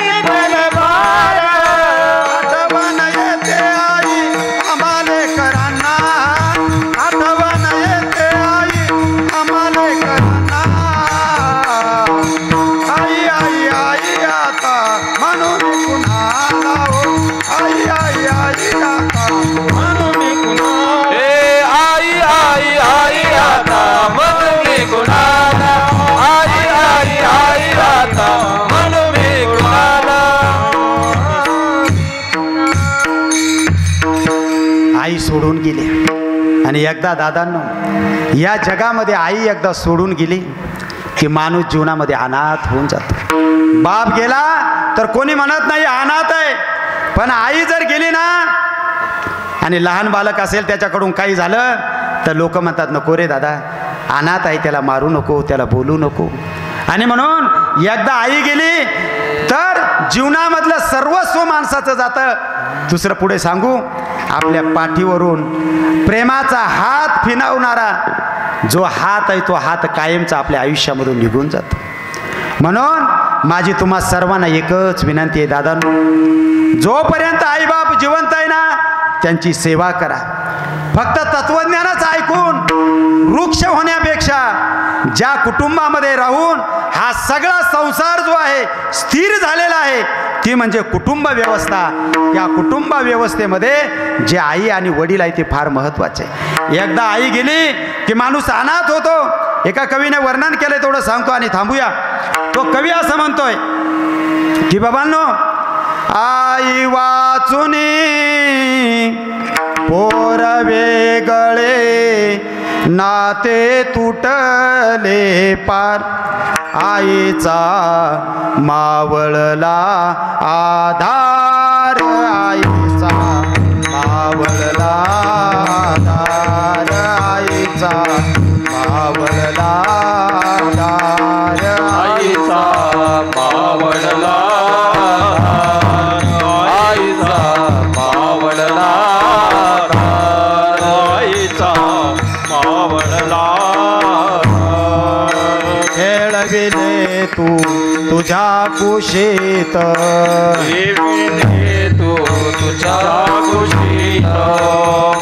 आई सोडून गेली. आणि एकदा दादांनो, या जगामध्ये आई एकदा सोडून गेली की माणूस जीवनामध्ये अनाथ होऊन जातो. बाप गेला तर कोणी म्हणत नाही अनाथ आहे, पण आई जर गेली ना आणि लहान बालक असेल त्याच्याकडून काही झालं तर लोक म्हणतात नको रे दादा, अनाथ आहे, त्याला मारू नको, त्याला बोलू नको. आणि म्हणून एकदा आई गेली तर जीवनामधलं सर्वस्व माणसाचं जातं. दुसरं पुढे सांगू, आपल्या पाठीवरून प्रेमाचा हात फिरवणारा जो हात आहे तो हात कायमचा आपल्या आयुष्यामधून निघून जातो. म्हणून माझी तुम्हा सर्वांना एकच विनंती आहे दादांनो, जोपर्यंत आईबाप जिवंत आहे ना त्यांची सेवा करा. फक्त तत्वज्ञानच ऐकून वृक्ष होण्यापेक्षा ज्या कुटुंबामध्ये राहून हा सगळा संसार जो आहे स्थिर झालेला आहे ती म्हणजे कुटुंब व्यवस्था. त्या कुटुंब व्यवस्थेमध्ये जे आई आणि वडील आहे ते फार महत्त्वाचे आहे. एकदा आई गेली की माणूस अनाथ होतो. एका कवीने वर्णन केले थोडं सांगतो आणि थांबूया. तो कवी असं म्हणतोय की बाबांनो, आई वाचुनी पोर वेगळे नाते तुटले पार, आईचा मावळला आधार, आईचा मावळला आधार, आईचा मावळला आधार, आईचा मावळला आईचा मावळला आईचा मावळला. खेळविले तू तुझ्या कुशीत, देविले तू तुझ्या कुशीत,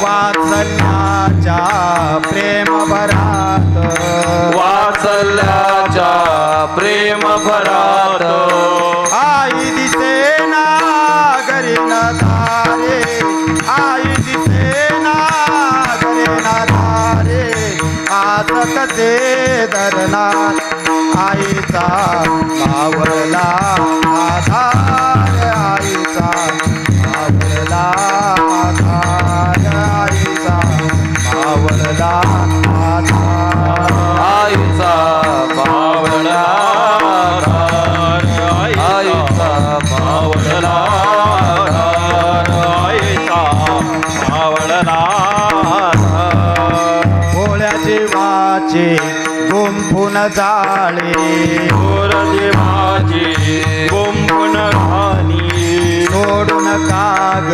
वात्सल्याच्या प्रेम भरात, वात्सल्याच्या प्रेम भरात. आई दिसेना घरी न धारे, आई दिसेना घरी न धारे, आज कसे धरणार आईचा मावळला आधार, आईचा मावळला आधार, आईचा मावळला आधार, आईचा मावळला आईचा मावळला आईचा मावळला. भोळ्या जीवाचे गुंफून जाळे, थोर देवाची गुंफून घाणी, सोडून काग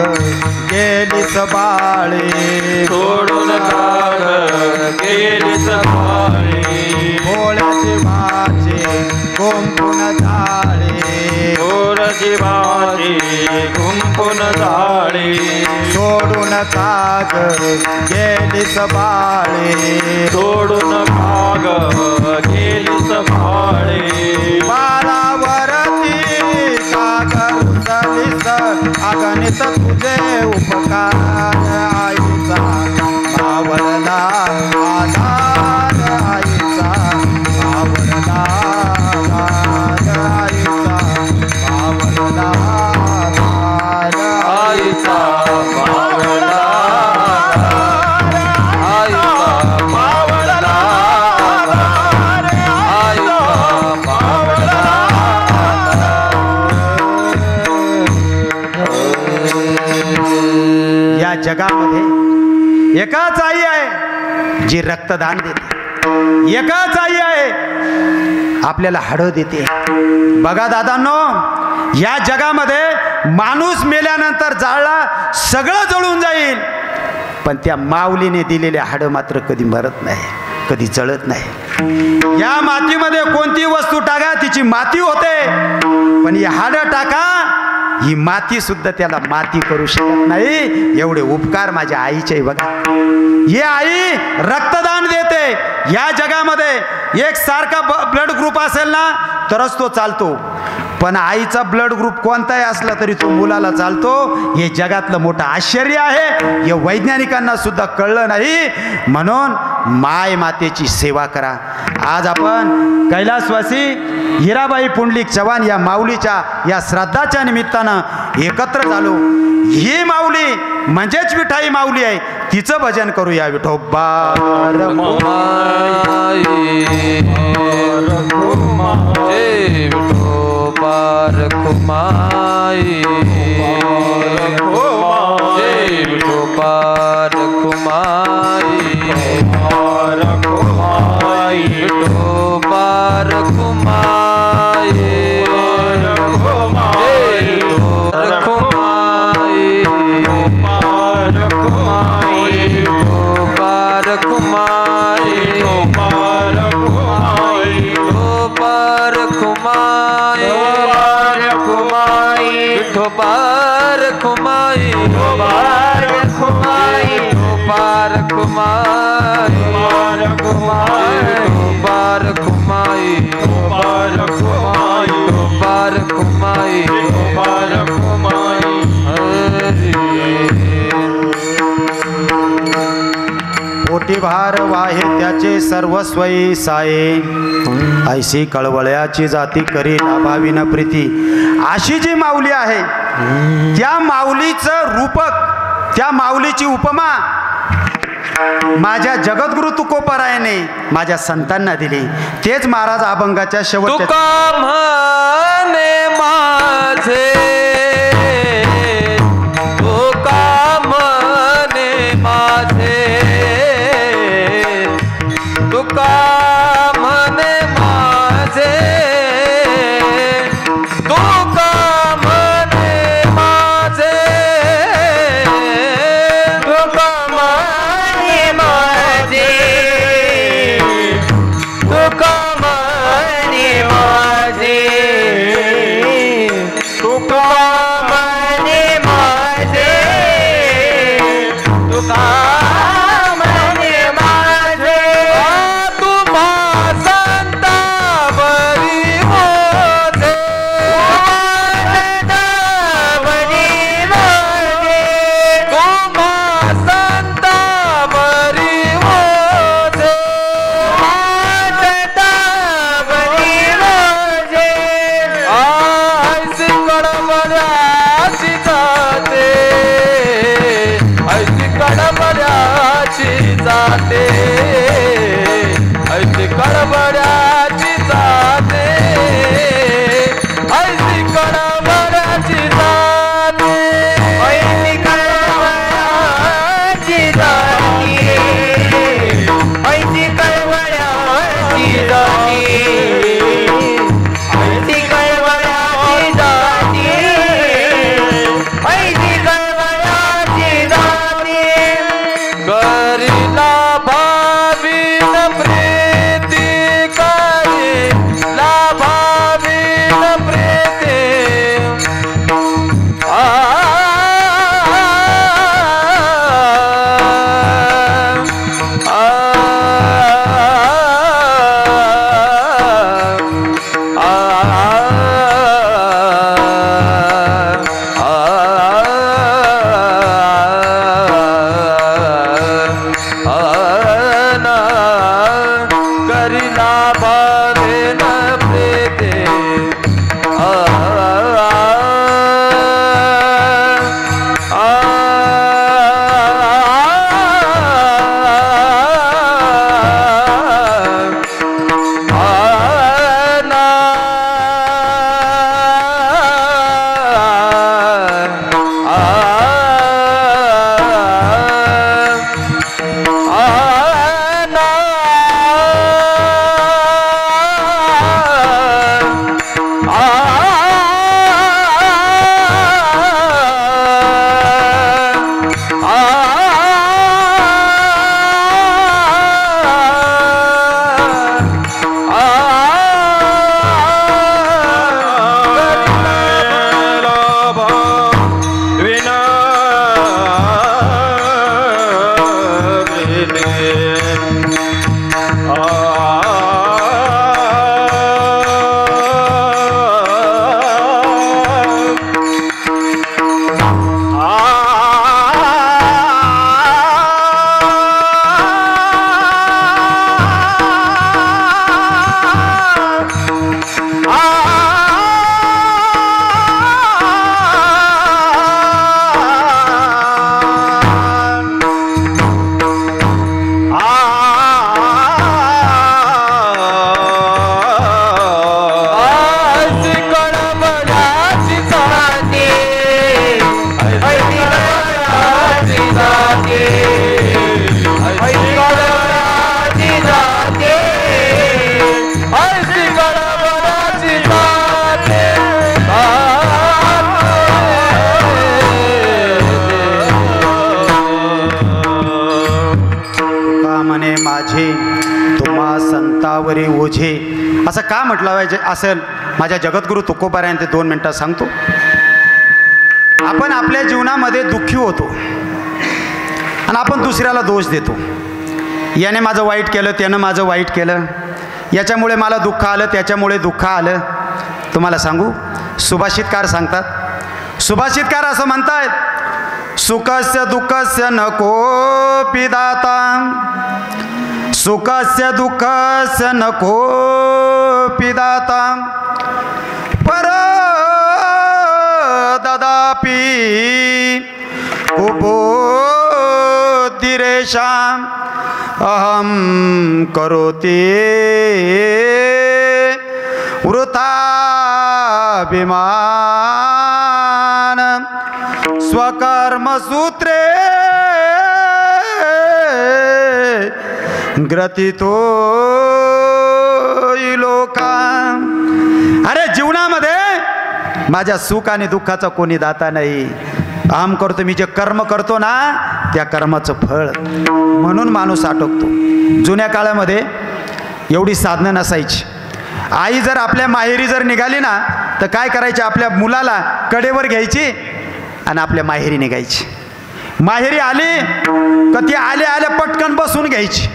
गेलीस बाळे, सोडून काग गेलीस बाळे. भोळ्या जीवाचे गुंफून जाळे, थोर देवाची गुंफून झाडे, सोडून काग गेलीस बाळे, सोडून काग गेलीस बाळे. बाळावरती काग उचलीस अगणित तुझे उपकार, आईचा मावळला आधार, आईचा मावळला आधार, आईचा मावळला आधार, आईचा मावळला आईचा मावळला आईचा मावळला. या जगामध्ये एकाच आई आहे जी रक्तदान देते, एकाच आई आहे आपल्याला हाडं देते. बघा दादांनो, या जगामध्ये माणूस मेल्यानंतर जाळला सगळं जळून जाईल, पण त्या माऊलीने दिलेले हाडं मात्र कधी मरत नाही, कधी जळत नाही. या मातीमध्ये कोणती वस्तू टाका तिची माती होते, पण ही हाडं टाका ही माती सुद्धा त्याला माती करू शकत नाही. एवढे उपकार माझ्या आईचे. बघा, ही आई रक्तदान देते. या जगामध्ये एक सारखा ब्लड ग्रुप असेल ना तरच तो चालतो, पण आईचा ब्लड ग्रुप कोणताही असला तरी तो मुलाला चालतो. हे जगातलं मोठं आश्चर्य आहे, हे वैज्ञानिकांना सुद्धा कळलं नाही. म्हणून माय मातेची सेवा करा. आज आपण कैलासवासी हिराबाई पुंडलिक चव्हाण या माऊलीच्या या श्राद्धाच्या निमित्तानं एकत्र झालो. ही माऊली म्हणजेच विठाई माऊली आहे, तिचं भजन करूया. विठोबा रखुमाई विठोबा रखुमाई विठोबा रखुमाई विठोबा रखुमाई पोटी भार वाहे त्याचे सर्वस्वई साये, ऐशी कळवळ्याची जाती करी लाभाविन प्रीती. अशी जी माऊली आहे त्या माऊलीचं रूपक, त्या माऊलीची उपमा माझ्या जगद्गुरु तुकोबरायाने माझ्या संतांना दिली. तेच महाराज अभंगाच्या शेवटच्या तुका म्हणे माझे, तुका म्हणे माझे, तुका म्हणे माझे, तुका म्हणे माझे, तुका म्हणे माझे, तुका म्हणे माझे, तुका संतावरी ओझे असं का म्हटलं पाहिजे असेल? माझ्या जगद्गुरू तुकोबारायन ते 2 मिनिटात सांगतो. आपण आपल्या जीवनामध्ये दुःखी होतो आणि आपण दुसऱ्याला दोष देतो. याने माझं वाईट केलं, त्यानं माझं वाईट केलं, याच्यामुळे मला दुःख आलं, त्याच्यामुळे दुःख आलं. तुम्हाला सांगू, सुभाषितकार सांगतात, सुभाषितकार असं म्हणतायत, सुखस्य दुःखस्य न कोऽपि दाता, सुखस्य दुःखस्य न कोऽपि दाता, पर ददापि कुबुद्धिरेषाम् अहं करोति वृथाभिमान स्वकर्मसूत्रे ग्रथितो लोका. अरे जीवनामध्ये माझ्या सुख आणि दुःखाचा कोणी दाता नाही. अहम करतो, मी जे कर्म करतो ना त्या कर्माचं फळ म्हणून माणूस आटोकतो. जुन्या काळामध्ये एवढी साधनं नसायची. आई जर आपल्या माहेरी जर निघाली ना तर काय करायची, आपल्या मुलाला कडेवर घ्यायची आणि आपल्या माहेरी निघायची. माहेरी आली का ती आल्या आल्या पटकन बसून घ्यायची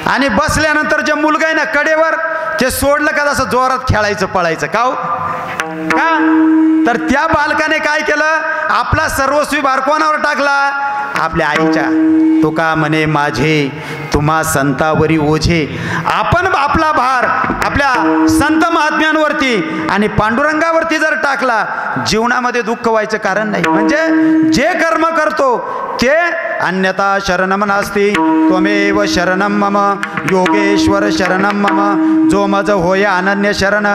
आणि बसल्यानंतर जे मुलगा आहे ना कडेवर ते सोडलं का जसं जोरात खेळायचं पळायचं. का का तर त्या बालकाने काय केलं, आपला सर्वस्वी भार कोणावर टाकला, आपल्या आईच्या. तुका म्हणे माझे तुम्हा संतावरी ओझे. आपण आपला भार आपल्या संत महात्म्यांवरती आणि पांडुरंगावरती जर टाकला, जीवनामध्ये दुःख व्हायचं कारण नाही. म्हणजे जे कर्म करतो ते अन्यथा शरणम नास्ति त्वमेव शरणम मम योगेश्वर शरणम मम. जो मज होय अनन्य शरण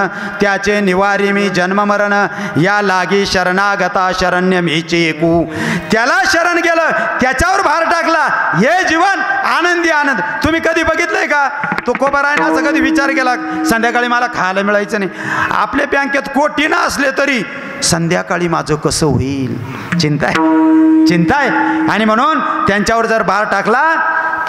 त्याचे निवारी मी जन्म मरण. या लागी शरणागता शरण्य मीचे एकू. त्याला शरण गेलं, त्याच्यावर भार टाकला, हे जीवन आनंदी आनंद. तुम्ही कधी बघितलंय का तुकोबारायने असं कधी विचार केला संध्याकाळी मला खायला मिळायचं नाही, आपल्या बँकेत कोटी ना असले तरी संध्याकाळी माझं कसं होईल, चिंता आहे, चिंता आहे. आणि म्हणून त्यांच्यावर जर भार टाकला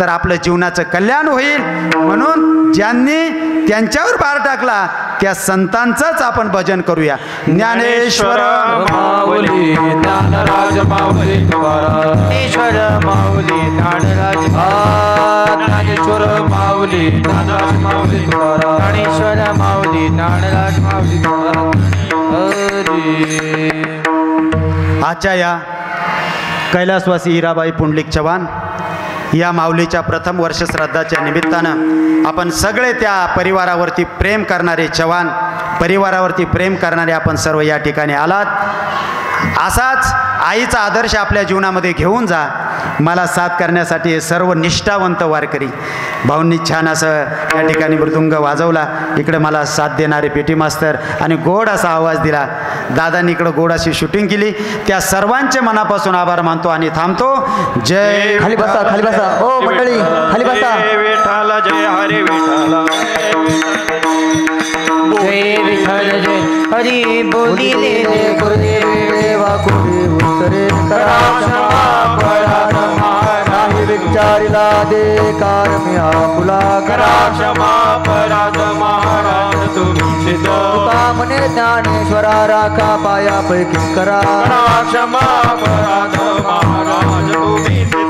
तर आपलं जीवनाचं कल्याण होईल. म्हणून ज्यांनी त्यांच्यावर भार टाकला त्या संतांचंच आपण भजन करूया. ज्ञानेश्वर माऊली ज्ञानराज माऊली ईश्वर माऊली ज्ञानराज, ज्ञानेश्वर माऊली ज्ञानराज माऊली ज्ञानेश्वर माऊली ज्ञानराज माऊली. आजच्या या कैलासवासी हिराबाई पुंडलिक चव्हाण या माऊलीच्या प्रथम वर्ष श्राद्धाच्या निमित्तानं आपण सगळे त्या परिवारावरती प्रेम करणारे चव्हाण परिवारावरती प्रेम करणारे आपण सर्व या ठिकाणी आलात. असाच आईचा आदर्श आपल्या जीवनामध्ये घेऊन जा. मला साथ करण्यासाठी हे सर्व निष्ठावंत वारकरी भाऊंनी छान असं या ठिकाणी मृदुंग वाजवला. इकडे मला साथ देणारे पेटी मास्तर आणि गोड असा आवाज दिला. दादांनी इकडं गोड अशी शूटिंग केली. त्या सर्वांचे मनापासून आभार मानतो आणि थांबतो. जय. खाली बसा, खाली बसा. ओ मंडळी खाली बसा. विठ्ठल जय हरी विठ्ठल जय विठ्ठल जय हरी बोलिले जय गुरुदेवा कुठे उत्तरे करा क्षमा पराधमा नाही विचारिला दे कारमी आपुला करा क्षमा पराध महाराज तुम्ही सिद्ध तुका म्हणे ज्ञानेश्वरा राखा पाया पैकी करा करा क्षमा पराध महाराज तुम्ही सिद्ध